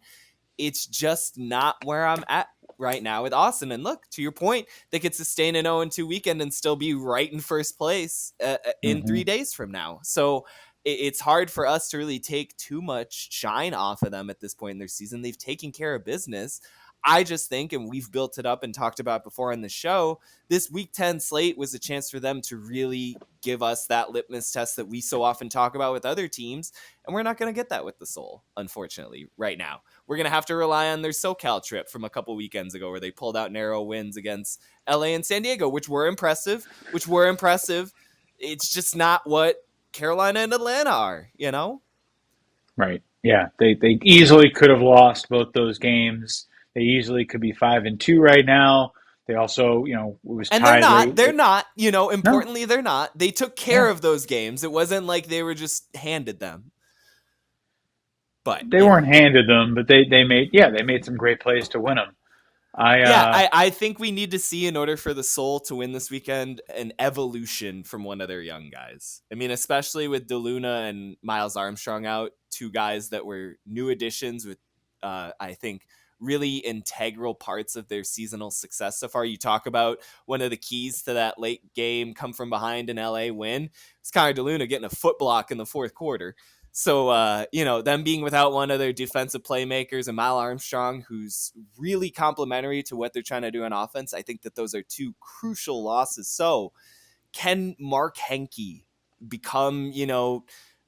it's just not where I'm at right now with Austin. And look, to your point, they could sustain an 0-2 weekend and still be right in first place in mm-hmm. 3 days from now. So it's hard for us to really take too much shine off of them at this point in their season. They've taken care of business. I just think, and we've built it up and talked about before on the show, this week 10 slate was a chance for them to really give us that litmus test that we so often talk about with other teams. And we're not going to get that with the Soul, unfortunately, right now. We're going to have to rely on their SoCal trip from a couple weekends ago where they pulled out narrow wins against LA and San Diego, which were impressive. It's just not what Carolina and Atlanta are, Right. Yeah. They easily could have lost both those games. They easily could be 5-2 right now. They also, it was And they're tied not. late. They're not. No. Importantly, they're not. They took care of those games. It wasn't like they were just handed them. But They weren't handed them, but they made some great plays to win them. I think we need to see, in order for the Soul to win this weekend, an evolution from one of their young guys. I mean, especially with DeLuna and Miles Armstrong out, two guys that were new additions with, I think, really integral parts of their seasonal success so far. You talk about one of the keys to that late game come from behind in LA win. It's Connor DeLuna getting a foot block in the fourth quarter. So, them being without one of their defensive playmakers and Miles Armstrong, who's really complementary to what they're trying to do on offense, I think that those are two crucial losses. So can Mark Henke become,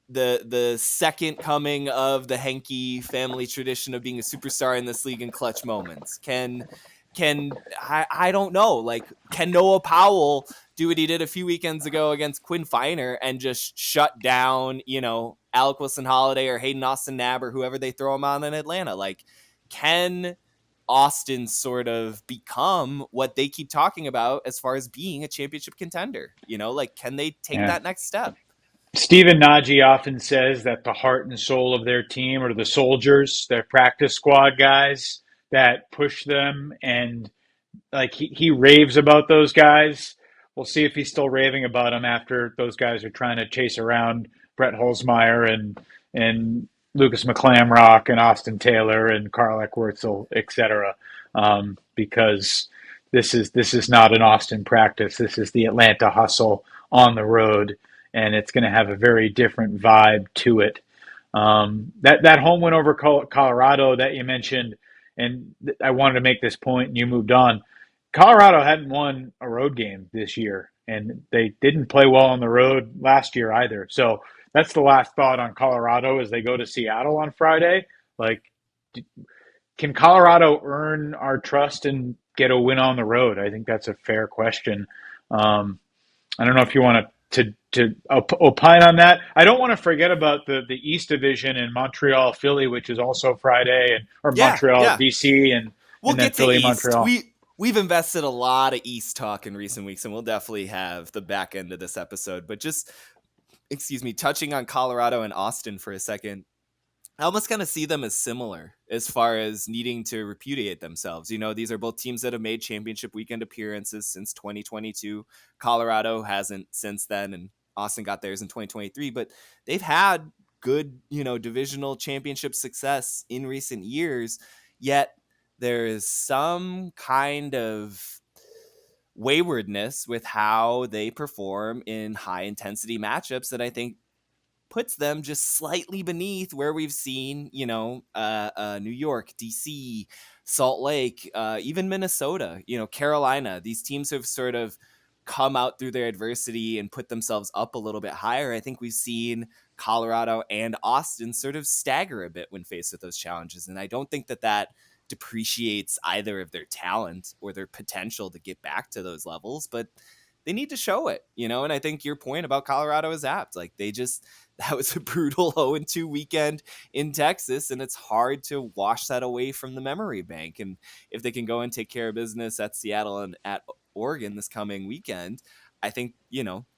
the second coming of the Henke family tradition of being a superstar in this league in clutch moments? I don't know, like, can Noah Powell do what he did a few weekends ago against Quinn Finer and just shut down, Alec Wilson-Holiday or Hayden Austin-Knapp or whoever they throw him on in Atlanta? Like, can Austin sort of become what they keep talking about as far as being a championship contender? Like, can they take that next step? Stephen Nagy often says that the heart and soul of their team are the soldiers, their practice squad guys. that push them, and like he raves about those guys. We'll see if he's still raving about them after those guys are trying to chase around Brett Holzmeyer and Lucas McClamrock and Austin Taylor and Carl Eckwurzel, etc. Because this is not an Austin practice. This is the Atlanta hustle on the road, and it's going to have a very different vibe to it. That home win over Colorado that you mentioned, and I wanted to make this point, and you moved on. Colorado hadn't won a road game this year, and they didn't play well on the road last year either. So that's the last thought on Colorado as they go to Seattle on Friday. Like, can Colorado earn our trust and get a win on the road? I think that's a fair question. I don't know if you want to opine on that. I don't want to forget about the East Division in Montreal, Philly, which is also Friday, and or Yeah, Montreal, yeah. BC, We'll and then get to Philly, East. Montreal. We've invested a lot of East talk in recent weeks, and we'll definitely have the back end of this episode. But just, excuse me, touching on Colorado and Austin for a second, I almost kind of see them as similar as far as needing to repudiate themselves. You know, these are both teams that have made championship weekend appearances since 2022. Colorado hasn't since then, and Austin got theirs in 2023, but they've had good, divisional championship success in recent years. Yet there is some kind of waywardness with how they perform in high intensity matchups that I think puts them just slightly beneath where we've seen, New York, DC, Salt Lake, even Minnesota, Carolina. These teams have sort of come out through their adversity and put themselves up a little bit higher. I think we've seen Colorado and Austin sort of stagger a bit when faced with those challenges. And I don't think that depreciates either of their talent or their potential to get back to those levels, but they need to show it, and I think your point about Colorado is apt. Like, that was a brutal 0-2 weekend in Texas, and it's hard to wash that away from the memory bank. And if they can go and take care of business at Seattle and at Oregon this coming weekend, I think,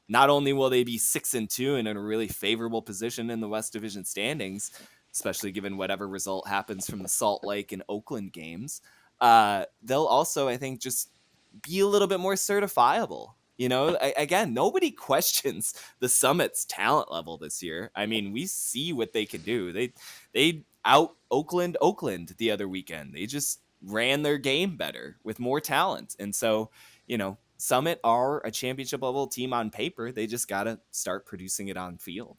not only will they be 6-2 and in a really favorable position in the West Division standings, especially given whatever result happens from the Salt Lake and Oakland games, they'll also, I think, just be a little bit more certifiable. Again, nobody questions the Summit's talent level this year. I mean, we see what they can do. They out Oakland the other weekend. They just ran their game better with more talent. And so, Summit are a championship level team on paper. They just got to start producing it on field.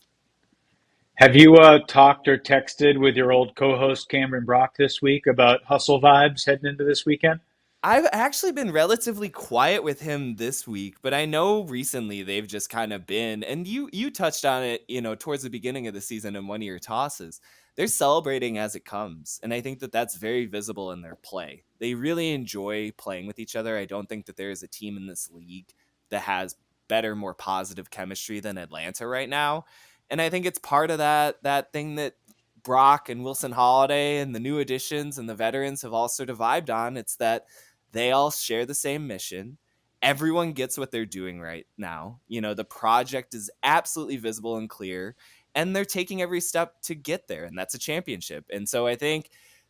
Have you talked or texted with your old co-host Cameron Brock this week about hustle vibes heading into this weekend? I've actually been relatively quiet with him this week, but I know recently they've just kind of been, and you touched on it, towards the beginning of the season in one of your tosses. They're celebrating as it comes, and I think that that's very visible in their play. They really enjoy playing with each other. I don't think that there is a team in this league that has better, more positive chemistry than Atlanta right now, and I think it's part of that thing that Brock and Wilson Holiday and the new additions and the veterans have all sort of vibed on. It's that they all share the same mission. Everyone gets what they're doing right now. The project is absolutely visible and clear, and they're taking every step to get there, and that's a championship. And so I think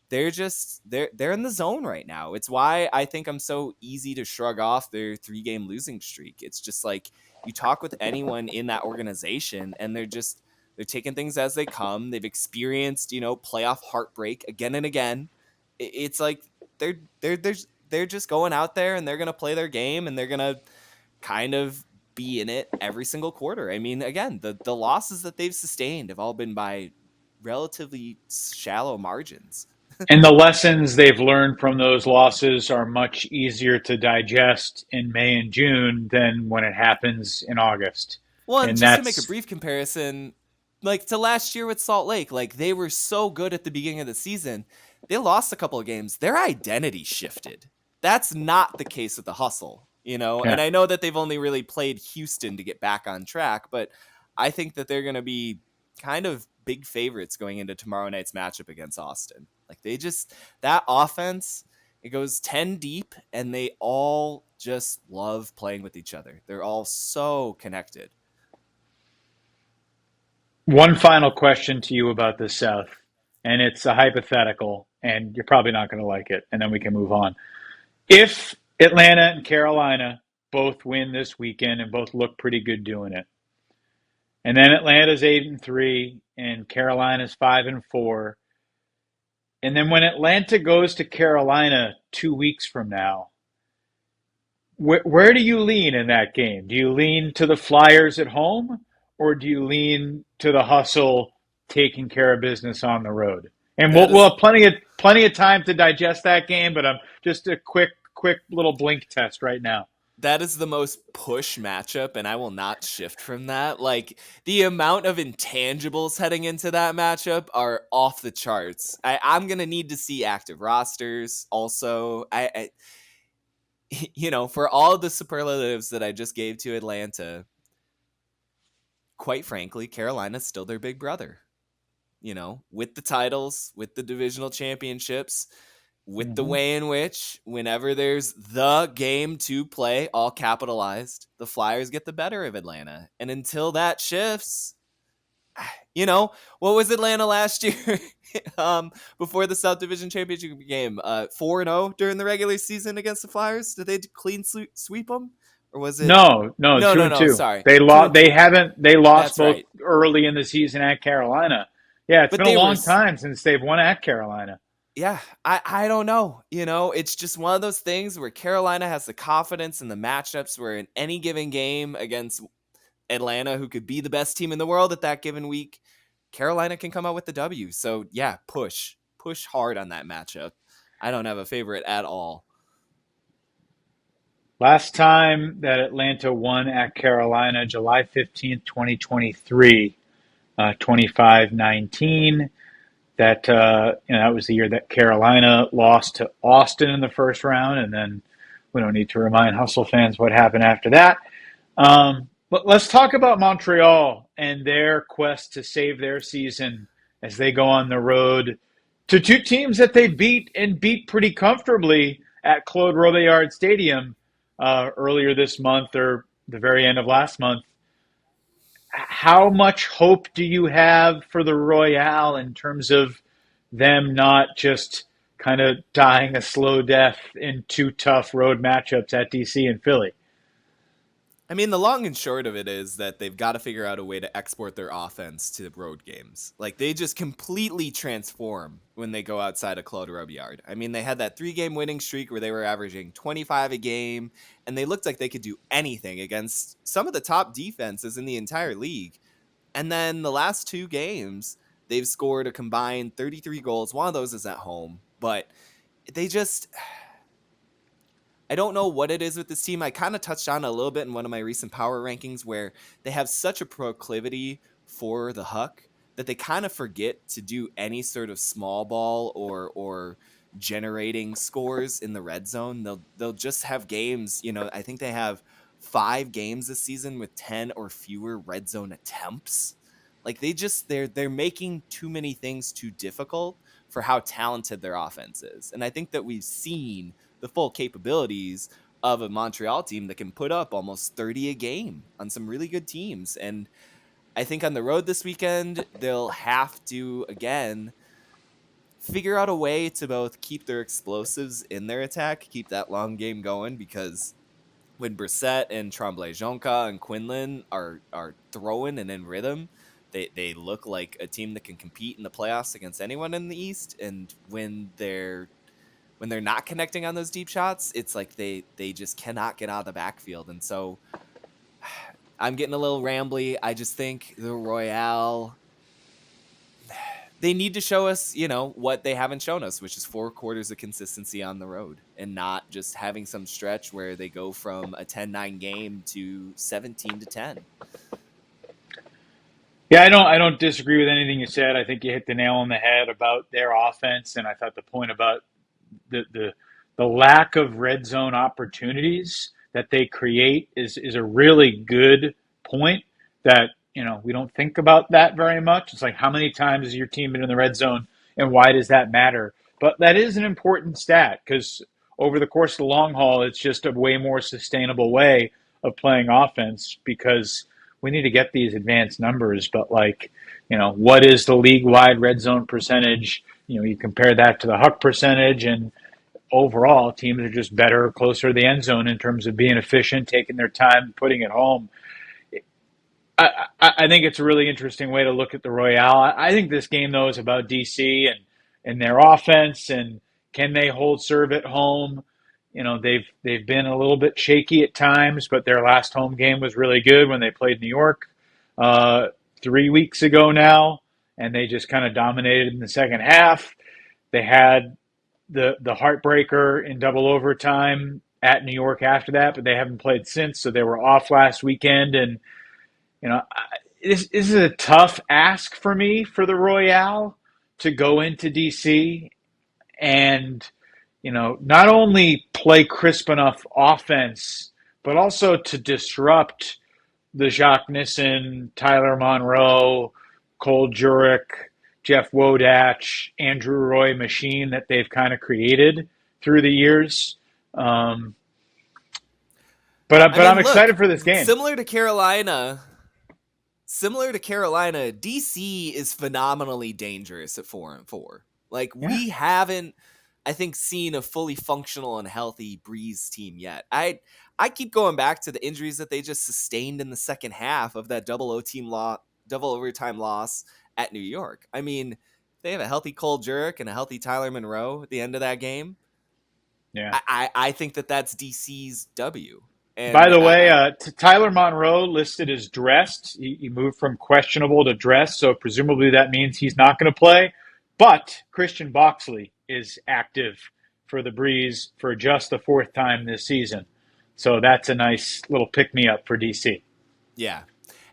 they're in the zone right now. It's why I think I'm so easy to shrug off their 3-game losing streak. It's just like you talk with anyone in that organization, and they're taking things as they come. They've experienced, playoff heartbreak again and again. It's like they're just going out there and they're going to play their game and they're going to kind of be in it every single quarter. I mean, again, the losses that they've sustained have all been by relatively shallow margins. And the lessons they've learned from those losses are much easier to digest in May and June than when it happens in August. Well, and And just to make a that's brief comparison, like to last year with Salt Lake, like they were so good at the beginning of the season. They lost a couple of games. Their identity shifted. That's not the case with the hustle, yeah. and I know that they've only really played Houston to get back on track, but I think that they're going to be kind of big favorites going into tomorrow night's matchup against Austin. Like that offense, it goes 10 deep and they all just love playing with each other. They're all so connected. One final question to you about the South, and it's a hypothetical. and you're probably not going to like it, and then we can move on. If Atlanta and Carolina both win this weekend and both look pretty good doing it, and then Atlanta's 8-3 and Carolina's 5-4, and then when Atlanta goes to Carolina 2 weeks from now, where do you lean in that game? Do you lean to the Flyers at home, or do you lean to the hustle taking care of business on the road? And That we'll is have plenty of time to digest that game, but I'm just a quick little blink test right now. that is the most push matchup, and I will not shift from that. Like, the amount of intangibles heading into that matchup are off the charts. I'm gonna need to see active rosters. Also, for all of the superlatives that I just gave to Atlanta, quite frankly, Carolina's still their big brother. With the titles, with the divisional championships, with the Mm-hmm. way in which, whenever there's the game to play, all capitalized, the Flyers get the better of Atlanta. And until that shifts, what was Atlanta last year? Before the South Division Championship game, 4-0 during the regular season against the Flyers. Did they clean sweep them, or was it? No, No, two no, and no. two. Sorry, They two lost. and two. They lost That's both right. early in the season at Carolina. Yeah, it's But been a they were, long time since they've won at Carolina. yeah. I don't know. It's just one of those things where Carolina has the confidence in the matchups where in any given game against Atlanta, who could be the best team in the world at that given week, Carolina can come out with the W. So yeah, push hard on that matchup. I don't have a favorite at all. Last time that Atlanta won at Carolina, July 15th, 2023, 25-19. That was the year that Carolina lost to Austin in the first round, and then we don't need to remind Hustle fans what happened after that. But let's talk about Montreal and their quest to save their season as they go on the road to two teams that they beat pretty comfortably at Claude Robillard Stadium earlier this month or the very end of last month. How much hope do you have for the Royale in terms of them not just kind of dying a slow death in two tough road matchups at DC and Philly? I mean, the long and short of it is that they've got to figure out a way to export their offense to the road games. Like, they just completely transform when they go outside of Claude Robillard. I mean, they had that 3-game winning streak where they were averaging 25 a game, and they looked like they could do anything against some of the top defenses in the entire league. And then the last 2 games, they've scored a combined 33 goals. One of those is at home, but they just... I don't know what it is with this team. I kind of touched on it a little bit in one of my recent power rankings where they have such a proclivity for the Huck that they kind of forget to do any sort of small ball or generating scores in the red zone. They'll just have games, I think they have 5 games this season with 10 or fewer red zone attempts. Like, they're making too many things too difficult for how talented their offense is. And I think that we've seen the full capabilities of a Montreal team that can put up almost 30 a game on some really good teams. And I think on the road this weekend, they'll have to, again, figure out a way to both keep their explosives in their attack, keep that long game going, because when Brissett and Tremblay-Jonca and Quinlan are throwing and in rhythm, they look like a team that can compete in the playoffs against anyone in the East. And when they're not connecting on those deep shots, it's like they just cannot get out of the backfield. And so I'm getting a little rambly. I just think the Royale, they need to show us, what they haven't shown us, which is 4 quarters of consistency on the road and not just having some stretch where they go from a 10-9 game to 17-10. Yeah, I don't disagree with anything you said. I think you hit the nail on the head about their offense, and I thought the point about the lack of red zone opportunities that they create is a really good point that we don't think about that very much. It's like, how many times has your team been in the red zone and why does that matter? But that is an important stat because over the course of the long haul, it's just a way more sustainable way of playing offense because we need to get these advanced numbers. But what is the league wide red zone percentage You compare that to the huck percentage, and overall, teams are just better, closer to the end zone in terms of being efficient, taking their time, putting it home. I think it's a really interesting way to look at the Royale. I think this game, though, is about DC and their offense and can they hold serve at home. They've been a little bit shaky at times, but their last home game was really good when they played New York 3 weeks ago now, and they just kind of dominated in the second half. They had the heartbreaker in double overtime at New York after that, but they haven't played since, so they were off last weekend. And you know, this is a tough ask for me for the Royale to go into DC and, not only play crisp enough offense, but also to disrupt the Jacques Nissen, Tyler Monroe, Cole Jurek, Jeff Wodach, Andrew Roy machine that they've kind of created through the years. But I'm excited for this game. Similar to Carolina, DC is phenomenally dangerous at 4-4. Like, we haven't, I think, seen a fully functional and healthy Breeze team yet. I keep going back to the injuries that they just sustained in the second half of that double overtime loss at New York. I mean, they have a healthy Cole Jurek and a healthy Tyler Monroe at the end of that game. Yeah, I think that's DC's W. And by the way, Tyler Monroe listed as dressed. He moved from questionable to dressed, so presumably that means he's not going to play. But Christian Boxley is active for the Breeze for just the fourth time this season. So that's a nice little pick-me-up for DC. Yeah.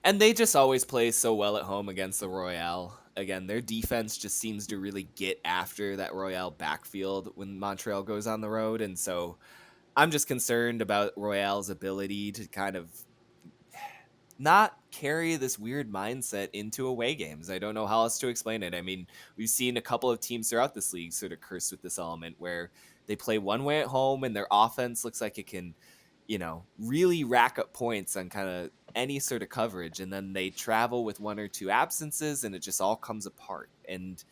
And they just always play so well at home against the Royale. Again, their defense just seems to really get after that Royale backfield when Montreal goes on the road. And so I'm just concerned about Royale's ability to kind of not carry this weird mindset into away games. I don't know how else to explain it. I mean, we've seen a couple of teams throughout this league sort of curse with this element where they play one way at home and their offense looks like it can, really rack up points on kind of any sort of coverage. And then they travel with one or two absences and it just all comes apart. And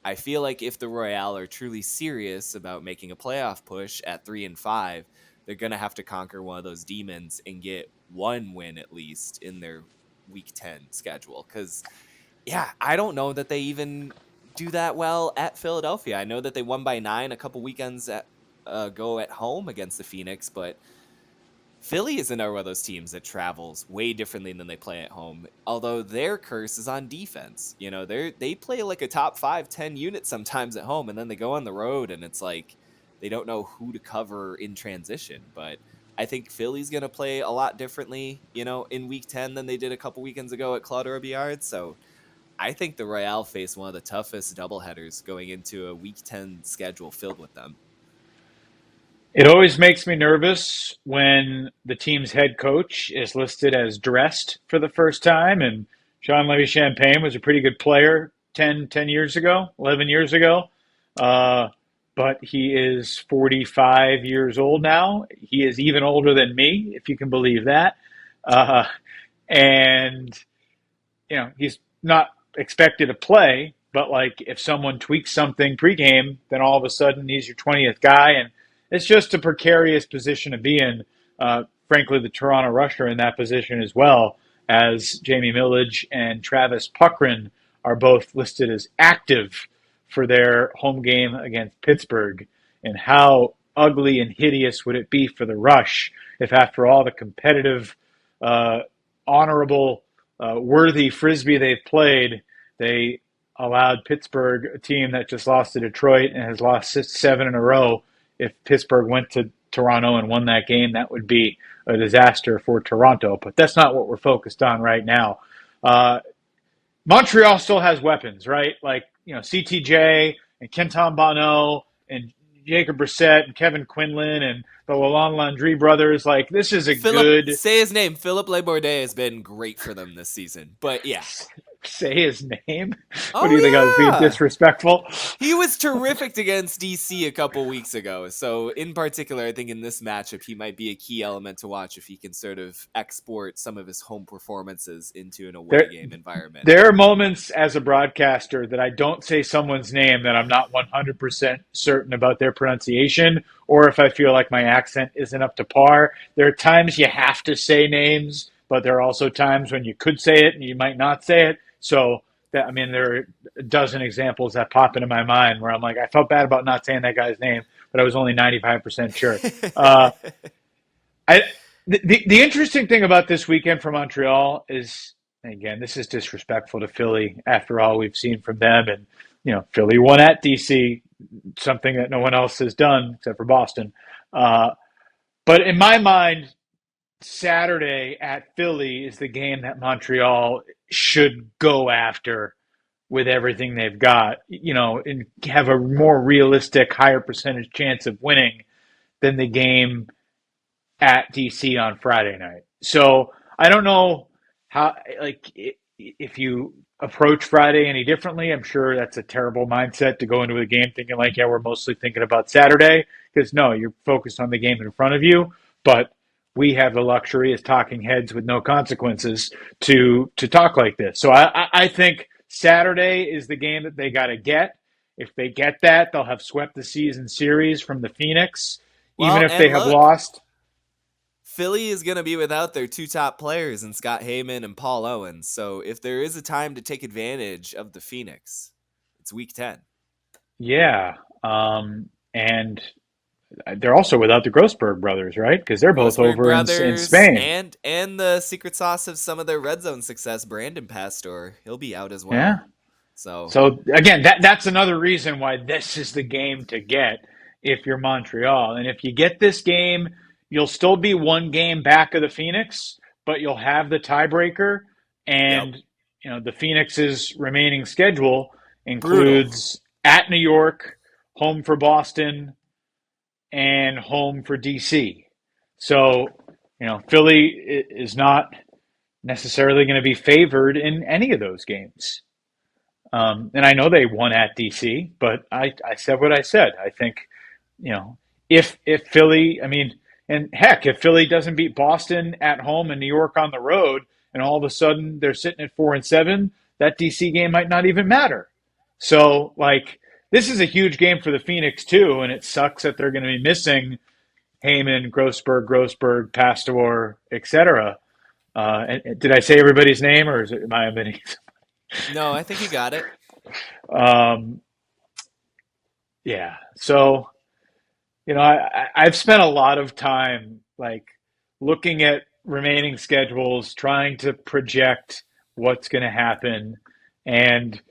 I feel like if the Royale are truly serious about making a playoff push at 3-5, they're going to have to conquer one of those demons and get one win at least in their week 10 schedule. Because, I don't know that they even do that well at Philadelphia. I know that they won by 9 a couple weekends ago at home against the Phoenix, but Philly is another one of those teams that travels way differently than they play at home. Although their curse is on defense. They play like a top 5-10 unit sometimes at home, and then they go on the road, and it's like they don't know who to cover in transition. But I think Philly's going to play a lot differently, in Week 10 than they did a couple weekends ago at Claude Robillard. So I think the Royale face one of the toughest doubleheaders going into a Week 10 schedule filled with them. It always makes me nervous when the team's head coach is listed as dressed for the first time. And Jean Levy Champagne was a pretty good player 10 years ago, 11 years ago. But he is 45 years old now. He is even older than me, if you can believe that. And he's not expected to play, but like if someone tweaks something pregame, then all of a sudden he's your 20th guy. And it's just a precarious position to be in. Frankly, the Toronto Rush are in that position as well, as Jamie Millage and Travis Puckrin are both listed as active for their home game against Pittsburgh. And how ugly and hideous would it be for the Rush if, after all the competitive, honorable, worthy Frisbee they've played, they allowed Pittsburgh, a team that just lost to Detroit and has lost 7 in a row. If Pittsburgh went to Toronto and won that game, that would be a disaster for Toronto. But that's not what we're focused on right now. Montreal still has weapons, right? Like, CTJ and Kenton Bonneau and Jacob Brissett and Kevin Quinlan and the Lalonde Landry brothers. Like, this is good... Say his name. Philippe Labourdais has been great for them this season. But, yeah. Say his name? What do you think I was being disrespectful? He was terrific against DC a couple weeks ago. So, in particular, I think in this matchup, he might be a key element to watch if he can sort of export some of his home performances into an away There, game environment. there are moments as a broadcaster that I don't say someone's name that I'm not 100% certain about their pronunciation, or if I feel like my accent isn't up to par. There are times you have to say names, but there are also times when you could say it and you might not say it. So, there are a dozen examples that pop into my mind where I'm like, I felt bad about not saying that guy's name, but I was only 95% sure. Uh, I the interesting thing about this weekend for Montreal is, again, this is disrespectful to Philly after all we've seen from them, and Philly won at DC, something that no one else has done except for Boston. Uh, but in my mind, Saturday at Philly is the game that Montreal should go after with everything they've got, and have a more realistic, higher percentage chance of winning than the game at DC on Friday night. So I don't know how, like, if you approach Friday any differently. I'm sure that's a terrible mindset to go into the game thinking like, yeah, we're mostly thinking about Saturday, because no, you're focused on the game in front of you. But we have the luxury as talking heads with no consequences to talk like this. So I think Saturday is the game that they got to get. If they get that, they'll have swept the season series from the Phoenix, even Well, if they and have look, lost. Philly is going to be without their two top players in Scott Heyman and Paul Owens. So if there is a time to take advantage of the Phoenix, it's week 10. Yeah. And they're also without the Grossberg brothers, right? Because they're both Grossberg over in brothers Spain. and the secret sauce of some of their red zone success, Brandon Pastor, he'll be out as Yeah. well. So again, that's another reason why this is the game to get if you're Montreal. And if you get this game, you'll still be one game back of the Phoenix, but you'll have the tiebreaker. Yep. And the Phoenix's remaining schedule Brutal. includes at New York, home for Boston, and home for DC. So, Philly is not necessarily going to be favored in any of those games. And I know they won at DC, but I said what I said. I think, if Philly, and heck, if Philly doesn't beat Boston at home and New York on the road, and all of a sudden they're sitting at 4-7, that DC game might not even matter. So, like, this is a huge game for the Phoenix too, and it sucks that they're going to be missing Heyman, Grossberg, Pastor, etc. And did I say everybody's name, or am I omitting? No, I think you got it. Um, yeah. So, I've spent a lot of time like looking at remaining schedules, trying to project what's going to happen, and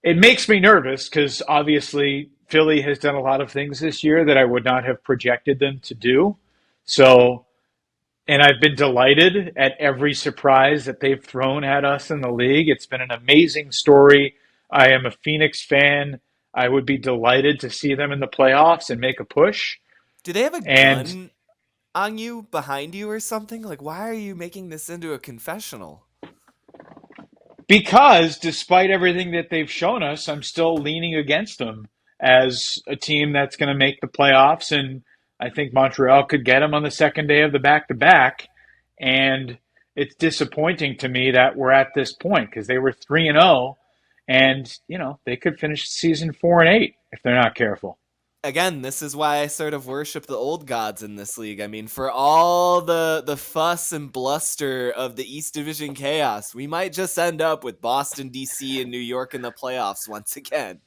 it makes me nervous because obviously Philly has done a lot of things this year that I would not have projected them to do. So, and I've been delighted at every surprise that they've thrown at us in the league. It's been an amazing story. I am a Phoenix fan. I would be delighted to see them in the playoffs and make a push. Do they have a And gun on you, behind you, or something? Like, why are you making this into a confessional? because despite everything that they've shown us, I'm still leaning against them as a team that's going to make the playoffs. And I think Montreal could get them on the second day of the back to back. And it's disappointing to me that we're at this point because they were 3-0, and they could finish the season 4-8 if they're not careful. Again, this is why I sort of worship the old gods in this league. I mean, for all the fuss and bluster of the East Division chaos, we might just end up with Boston, DC, and New York in the playoffs once again.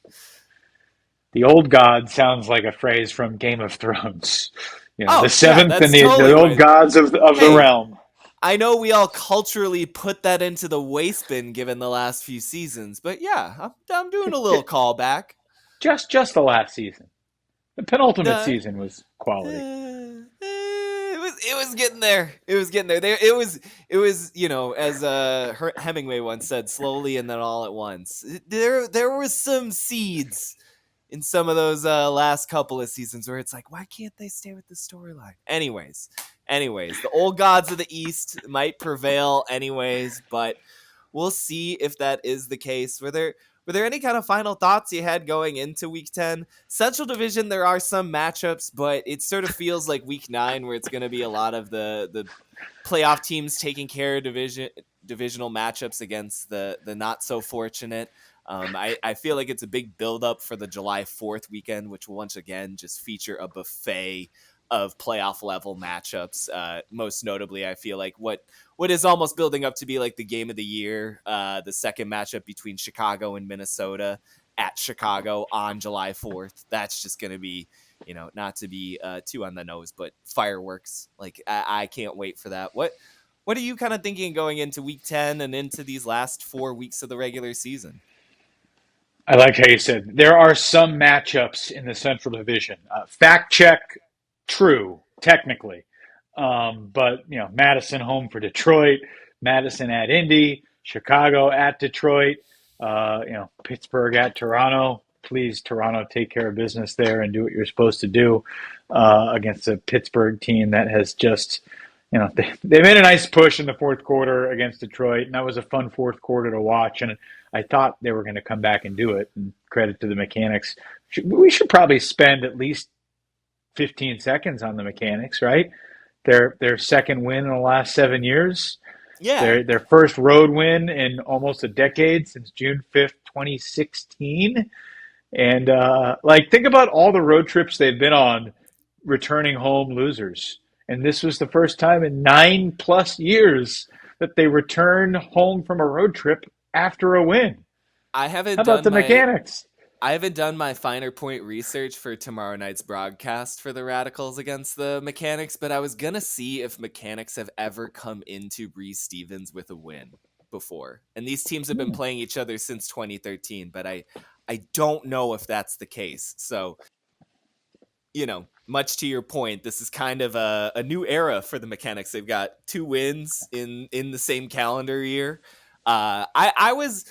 The old god sounds like a phrase from Game of Thrones. The seventh that's and the totally old right. gods of the Hey, realm. I know we all culturally put that into the waste bin given the last few seasons, but yeah, I'm doing a little callback. Just the last season. The penultimate The, season was quality. it was getting there. It was getting there. It was as Hemingway once said, slowly and then all at once. There was some seeds in some of those last couple of seasons where it's like, why can't they stay with the storyline? Anyways, the old gods of the East might prevail anyways, but we'll see if that is the case. were there any kind of final thoughts you had going into week 10? Central Division, there are some matchups, but it sort of feels like week 9 where it's going to be a lot of the playoff teams taking care of divisional matchups against the not so fortunate. I feel like it's a big buildup for the July 4th weekend, which will once again just feature a buffet of playoff level matchups. Most notably, I feel like what is almost building up to be like the game of the year, the second matchup between Chicago and Minnesota at Chicago on July 4th. That's just going to be, not to be too on the nose, but fireworks. Like I can't wait for that. What are you kind of thinking going into week 10 and into these last 4 weeks of the regular season? I like how you said there are some matchups in the Central Division. Fact check, true, technically. But, Madison home for Detroit, Madison at Indy, Chicago at Detroit, Pittsburgh at Toronto. Please, Toronto, take care of business there and do what you're supposed to do against a Pittsburgh team that has just, they made a nice push in the fourth quarter against Detroit, and that was a fun fourth quarter to watch. And I thought they were going to come back and do it. And credit to the Mechanix. We should probably spend at least 15 seconds on the Mechanix, right? Their second win in the last 7 years. Yeah. Their first road win in almost a decade since June 5th, 2016. And think about all the road trips they've been on returning home losers. And this was the first time in 9+ years that they return home from a road trip after a win. How about the Mechanix? I haven't done my finer point research for tomorrow night's broadcast for the Radicals against the Mechanix, but I was going to see if Mechanix have ever come into Breeze Stevens with a win before. And these teams have been playing each other since 2013, but I don't know if that's the case. So, much to your point, this is kind of a new era for the Mechanix. They've got 2 wins in the same calendar year. I was,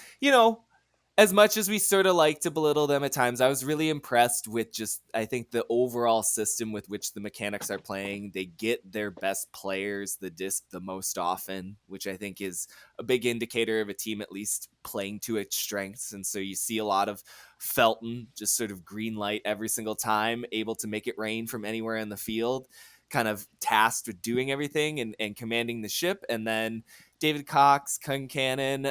as much as we sort of like to belittle them at times, I was really impressed with just, I think, the overall system with which the Mechanix are playing. They get their best players the disc the most often, which I think is a big indicator of a team at least playing to its strengths. And so you see a lot of Felton just sort of green light every single time, able to make it rain from anywhere in the field, kind of tasked with doing everything and commanding the ship. And then David Cox, Concannon,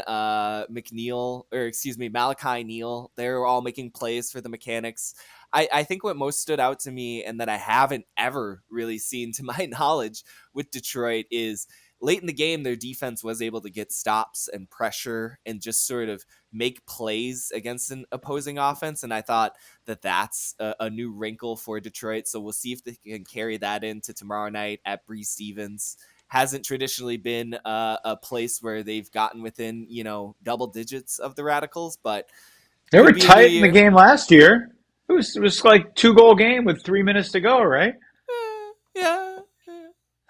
Malachi Neal, they're all making plays for the Mechanix. I think what most stood out to me, and that I haven't ever really seen to my knowledge with Detroit, is late in the game, their defense was able to get stops and pressure and just sort of make plays against an opposing offense. And I thought that that's a new wrinkle for Detroit. So we'll see if they can carry that into tomorrow night at Breeze Stevens. Hasn't traditionally been a place where they've gotten within, double digits of the Radicals, but they were tight in the game last year. It was like 2-goal game with 3 minutes to go, right? Yeah.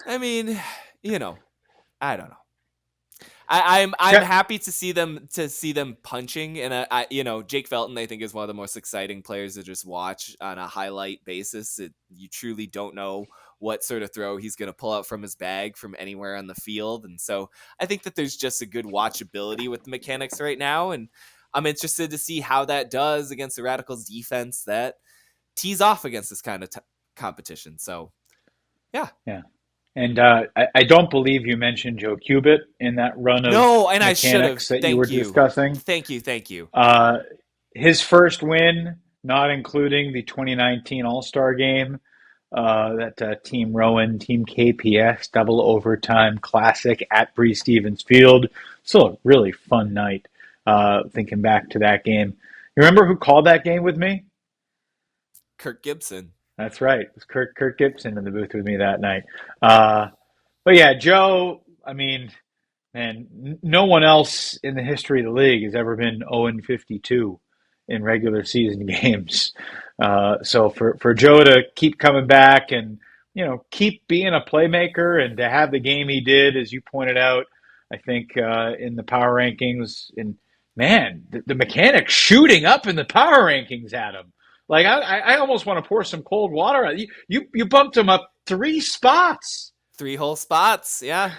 I mean, I don't know. I'm happy to see them punching, and Jake Felton I think is one of the most exciting players to just watch on a highlight basis. You truly don't know what sort of throw he's going to pull out from his bag from anywhere on the field, and so I think that there's just a good watchability with the Mechanix right now, and I'm interested to see how that does against the Radicals defense that tees off against this kind of competition. So, yeah. And I don't believe you mentioned Joe Cubitt in that run of I should have. That you were discussing. Thank you. His first win, not including the 2019 All-Star game, that Team Rowan, Team KPS, double overtime classic at Breeze Stevens Field. Still a really fun night, thinking back to that game. You remember who called that game with me? Kirk Gibson. That's right. It was Kirk Gibson in the booth with me that night. But yeah, Joe, I mean, man, no one else in the history of the league has ever been 0-52 in regular season games. So for Joe to keep coming back and, keep being a playmaker and to have the game he did, as you pointed out, I think in the power rankings, and man, the Mechanix shooting up in the power rankings at him. Like, I almost want to pour some cold water on you. You bumped him up 3 spots. 3 whole spots, yeah.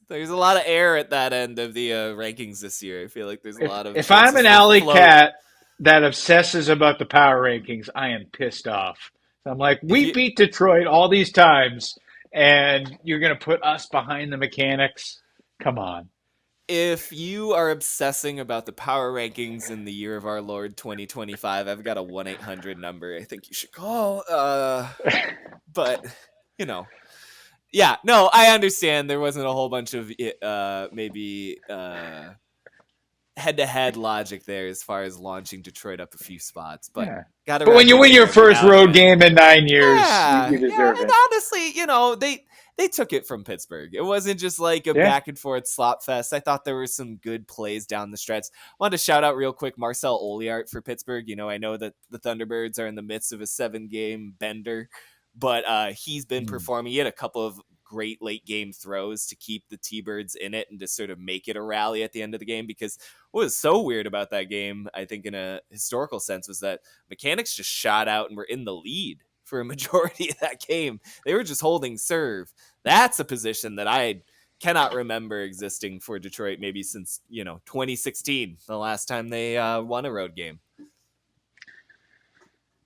There's a lot of air at that end of the rankings this year. I feel like there's a If lot of if I'm chances an for alley float. cat that obsesses about the power rankings, I am pissed off. I'm like, If we you beat Detroit all these times, and you're going to put us behind the Mechanix? Come on. if you are obsessing about the power rankings in the year of our Lord 2025, I've got a 1-800 number I think you should call. But you know, yeah, no, I understand there wasn't a whole bunch of maybe head-to-head logic there as far as launching Detroit up a few spots, but Yeah. got to But when you win recognize your every first now and road then. game in 9 years, you Yeah, deserve and it. honestly, they took it from Pittsburgh. It wasn't just like a Yeah. back and forth slop fest. I thought there were some good plays down the stretch. Wanted to shout out real quick Marcel Oliart for Pittsburgh. I know that the Thunderbirds are in the midst of a 7-game bender, but he's been Mm. performing. He had a couple of great late game throws to keep the T-Birds in it and to sort of make it a rally at the end of the game, because what was so weird about that game, I think in a historical sense, was that Mechanix just shot out and were in the lead for a majority of that game. They were just holding serve. That's a position that I cannot remember existing for Detroit maybe since 2016, the last time they won a road game.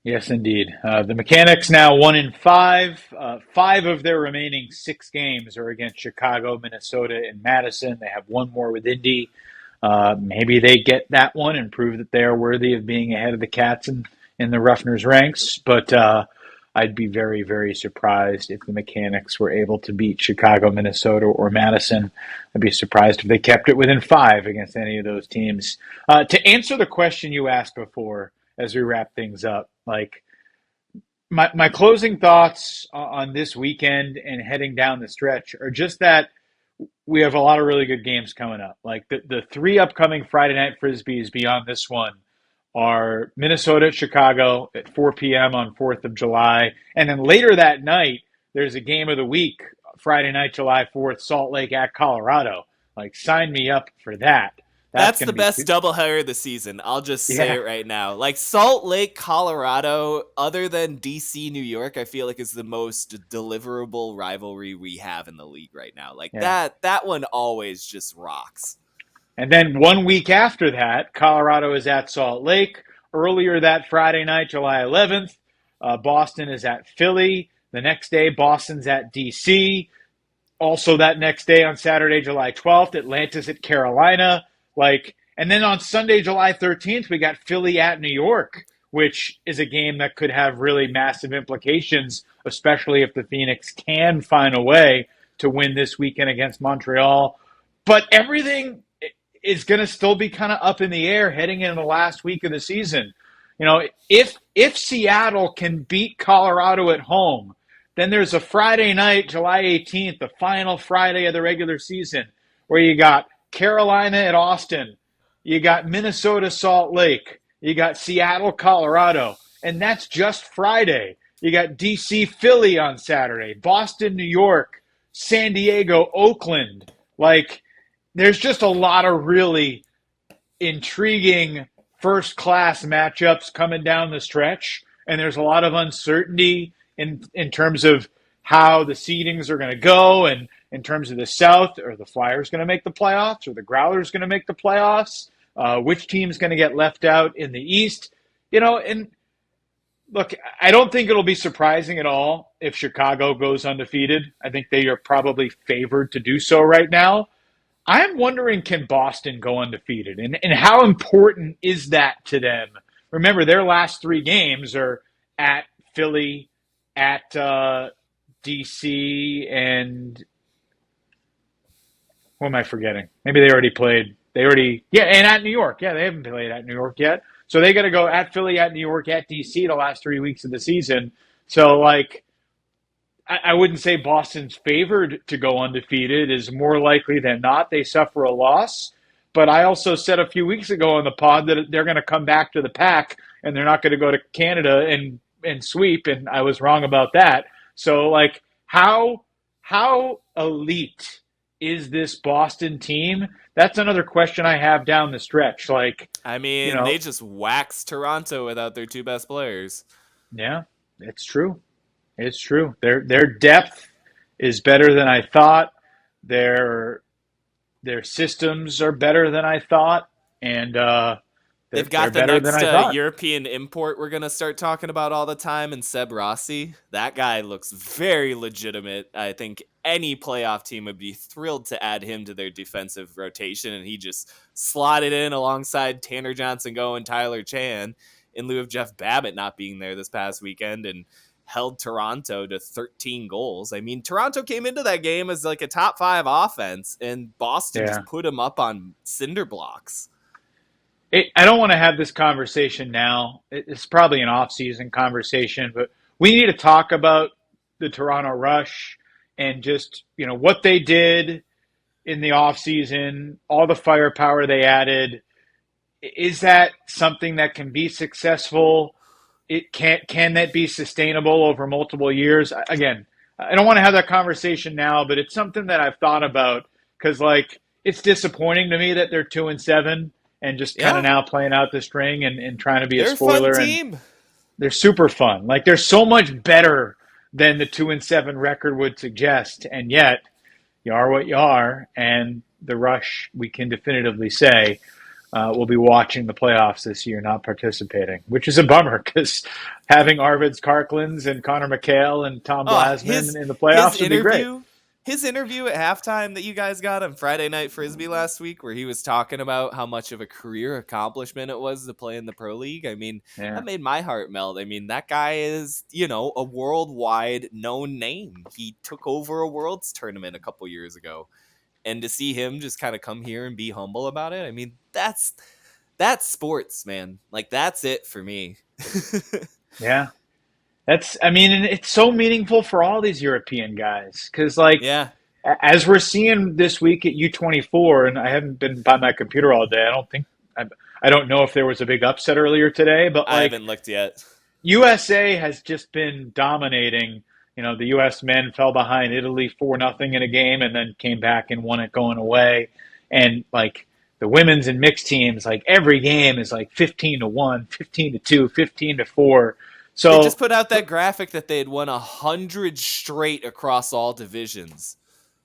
Yes, indeed. The Mechanics now 1-5. 5 of their remaining 6 games are against Chicago, Minnesota, and Madison. They have one more with Indy. Maybe they get that one and prove that they are worthy of being ahead of the Cats in the Ruffners ranks. But I'd be very, very surprised if the Mechanics were able to beat Chicago, Minnesota, or Madison. I'd be surprised if they kept it within 5 against any of those teams. To answer the question you asked before, as we wrap things up, like my closing thoughts on this weekend and heading down the stretch are just that we have a lot of really good games coming up. Like the 3 upcoming Friday night Frisbees beyond this one are Minnesota at Chicago at 4 p.m. on 4th of July. And then later that night, there's a game of the week, Friday night, July 4th, Salt Lake at Colorado. Like, sign me up for that. That's That's going the to be, best doubleheader of the season. I'll just say yeah, it right now. Like Salt Lake, Colorado, other than DC, New York, I feel like is the most deliverable rivalry we have in the league right now. Like yeah. that one always just rocks. And then 1 week after that, Colorado is at Salt Lake. Earlier that Friday night, July 11th, Boston is at Philly. The next day, Boston's at DC. Also that next day on Saturday, July 12th, Atlanta's at Carolina. And then on Sunday, July 13th, we got Philly at New York, which is a game that could have really massive implications, especially if the Phoenix can find a way to win this weekend against Montreal. But everything is going to still be kind of up in the air heading into the last week of the season. If Seattle can beat Colorado at home, then there's a Friday night, July 18th, the final Friday of the regular season, where you got Carolina at Austin, you got Minnesota Salt Lake, you got Seattle Colorado, and that's just Friday. You got DC Philly on Saturday, Boston New York, San Diego Oakland. There's just a lot of really intriguing first class matchups coming down the stretch, and there's a lot of uncertainty in terms of how the seedings are going to go, and in terms of the South, are the Flyers going to make the playoffs, or the Growlers going to make the playoffs? Which team's going to get left out in the East? And look, I don't think it'll be surprising at all if Chicago goes undefeated. I think they are probably favored to do so right now. I'm wondering, can Boston go undefeated? And how important is that to them? Remember, their last 3 games are at Philly, at DC, and what am I forgetting? Maybe they already played. And at New York. Yeah, they haven't played at New York yet. So they got to go at Philly, at New York, at DC the last 3 weeks of the season. So, I wouldn't say Boston's favored to go undefeated. Is more likely than not they suffer a loss. But I also said a few weeks ago on the pod that they're going to come back to the pack and they're not going to go to Canada and sweep. And I was wrong about that. So, how elite is this Boston team? That's another question I have down the stretch. I mean, they just waxed Toronto without their 2 best players. Yeah, it's true. It's true. Their depth is better than I thought. Their their systems are better than I thought, and They've they're got the better than next I thought. European import we're going to start talking about all the time, and Seb Rossi. That guy looks very legitimate. I think any playoff team would be thrilled to add him to their defensive rotation, and he just slotted in alongside Tanner Johnson Go and Tyler Chan in lieu of Jeff Babbitt not being there this past weekend, and held Toronto to 13 goals. I mean, Toronto came into that game as like a top 5 offense, and Boston Yeah. just put him up on cinder blocks. I don't want to have this conversation now. It's probably an off-season conversation, but we need to talk about the Toronto Rush and just, what they did in the off-season, all the firepower they added. Is that something that can be successful? Can that be sustainable over multiple years? Again, I don't want to have that conversation now, but it's something that I've thought about because, it's disappointing to me that they're 2-7 and just kind of Yeah, now playing out the string and trying to be a they're a fun spoiler. And team. they're super fun. Like they're so much better than the 2-7 record would suggest, and yet you are what you are. And the Rush, we can definitively say, will be watching the playoffs this year, not participating, which is a bummer because having Arvids Karklins and Connor McHale and Tom Oh, Blasman in the his playoffs would be great. interview, his interview at halftime that you guys got on Friday Night Frisbee last week, where he was talking about how much of a career accomplishment it was to play in the pro league. I mean, Yeah. that made my heart melt. I mean, that guy is, a worldwide known name. He took over a Worlds tournament a couple years ago, and to see him just kind of come here and be humble about it, I mean, that's sports, man. Like that's it for me. Yeah. And it's so meaningful for all these European guys because, Yeah, as we're seeing this week at U24, and I haven't been by my computer all day. I don't know if there was a big upset earlier today, but I haven't looked yet. USA has just been dominating. The U.S. men fell behind Italy 4-0 in a game and then came back and won it going away. And the women's and mixed teams, every game is 15-1, 15-2, 15-4. They So just put out that graphic that they had won 100 straight across all divisions.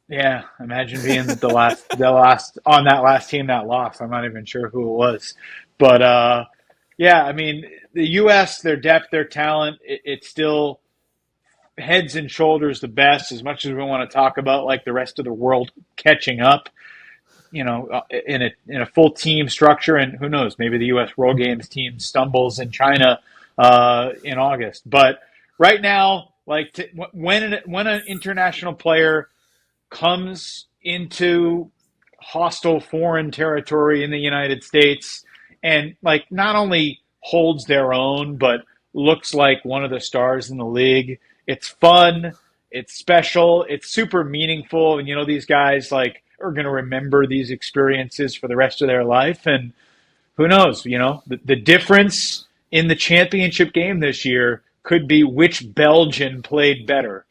yeah, imagine being the last on that last team that lost. I'm not even sure who it was, but yeah, I mean the U.S. their depth, their talent, it's still heads and shoulders the best. As much as we want to talk about the rest of the world catching up, in a full team structure, and who knows, maybe the U.S. World Games team stumbles in China in August. But right now, when an international player comes into hostile foreign territory in the United States and not only holds their own but looks like one of the stars in the league. It's fun, it's special, it's super meaningful, and these guys are going to remember these experiences for the rest of their life. And who knows, the difference in the championship game this year could be which Belgian played better,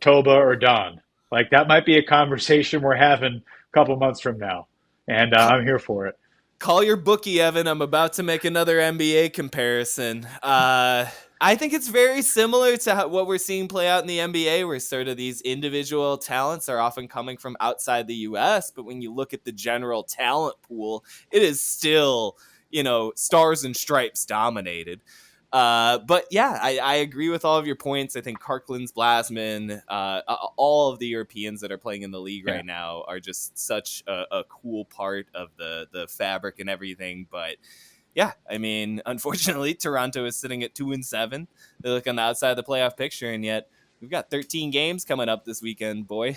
Toba or Don. That might be a conversation we're having a couple months from now, and I'm here for it. Call your bookie, Evan. I'm about to make another NBA comparison. I think it's very similar to what we're seeing play out in the NBA, where sort of these individual talents are often coming from outside the U.S., but when you look at the general talent pool, it is still, stars and stripes dominated. But yeah, I agree with all of your points. I think Karklins, Blasman, all of the Europeans that are playing in the league Yeah. right now are just such a cool part of the fabric and everything. But yeah, I mean, unfortunately, Toronto is sitting at 2-7. They look on the outside of the playoff picture, and yet we've got 13 games coming up this weekend, boy.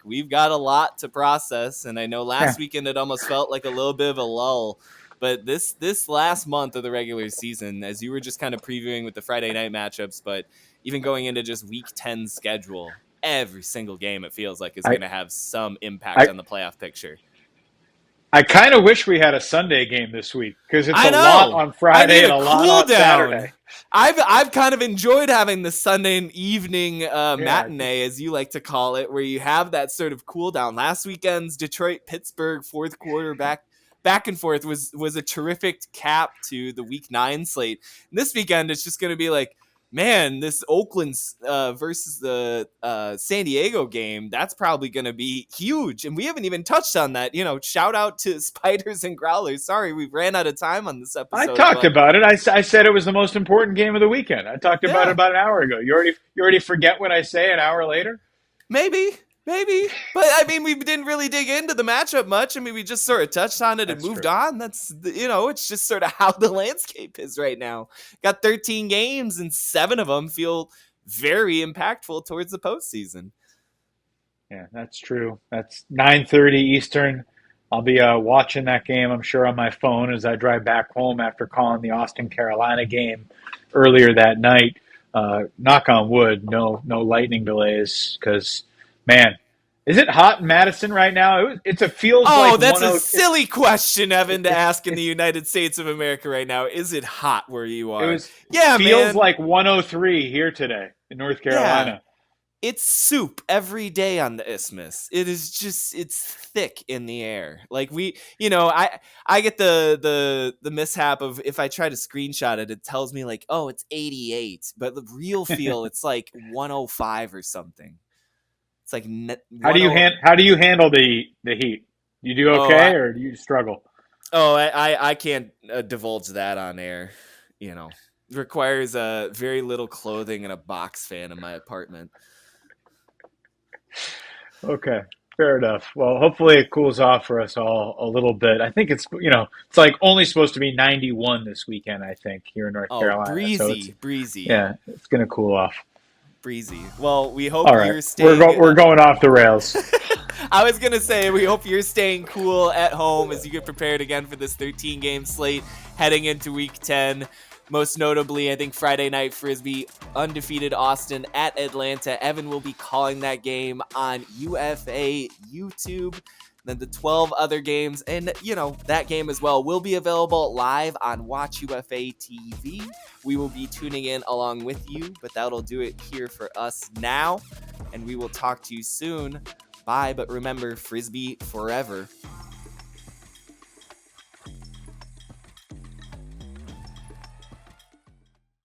We've got a lot to process, and I know Yeah. last weekend it almost felt like a little bit of a lull. But this last month of the regular season, as you were just kind of previewing with the Friday night matchups, but even going into just week 10 schedule, every single game it feels like is I going to have some impact I on the playoff picture. I kind of wish we had a Sunday game this week because it's I a lot know. on I Friday need and a a lot cool on down. Saturday. I've kind of enjoyed having the Sunday evening Yeah. matinee, as you like to call it, where you have that sort of cool down. Last weekend's Detroit Pittsburgh fourth quarter back and forth was a terrific cap to the week 9 slate. And this weekend it's just going to be man, this Oakland versus the San Diego game, that's probably going to be huge. And we haven't even touched on that. Shout out to Spiders and Growlers. Sorry, we ran out of time on this I episode. talked about it. I said it was the most important game of the weekend. I talked about it Yeah, about an hour ago. You already forget what I say an hour later? maybe. But I mean, we didn't really dig into the matchup much. I mean, we just sort of touched on it and That's moved true. on. That's, it's just sort of how the landscape is right now. Got 13 games and 7 of them feel very impactful towards the postseason. Yeah, that's true. That's 9:30 Eastern. I'll be watching that game, I'm sure, on my phone as I drive back home after calling the Austin, Carolina game earlier that night. Knock on wood, no lightning delays. Because, man, is it hot in Madison right now? It feels Oh, like that's a 10. silly question, Evan, to ask in the It's United States of America right now. Is it hot where you it are? was Yeah, feels man. like 103 here today in North Yeah. Carolina. It's soup every day on the isthmus. It's thick in the air. Like I get the mishap of if I try to screenshot it, it tells me like, oh, it's 88, but the real feel it's like 105 or something. It's like How do you handle the heat? You do Oh, okay, or do you struggle? I can't divulge that on air. It requires very little clothing and a box fan in my apartment. Okay, fair enough. Well, hopefully it cools off for us all a little bit. I think it's like only supposed to be 91 this weekend, I think, here in North Oh, Carolina. So breezy. yeah, it's going to cool off. Breezy. Well, we hope All right. you're staying. We're going off the rails. I was gonna say we hope you're staying cool at home as you get prepared again for this 13 game slate heading into Week 10. Most notably, I think Friday night Frisbee, Undefeated Austin at Atlanta. Evan will be calling that game on UFA YouTube. Then the 12 other games, and that game as well, will be available live on Watch UFA TV. We will be tuning in along with you, but that'll do it here for us now, and we will talk to you soon. Bye, but remember, Frisbee forever.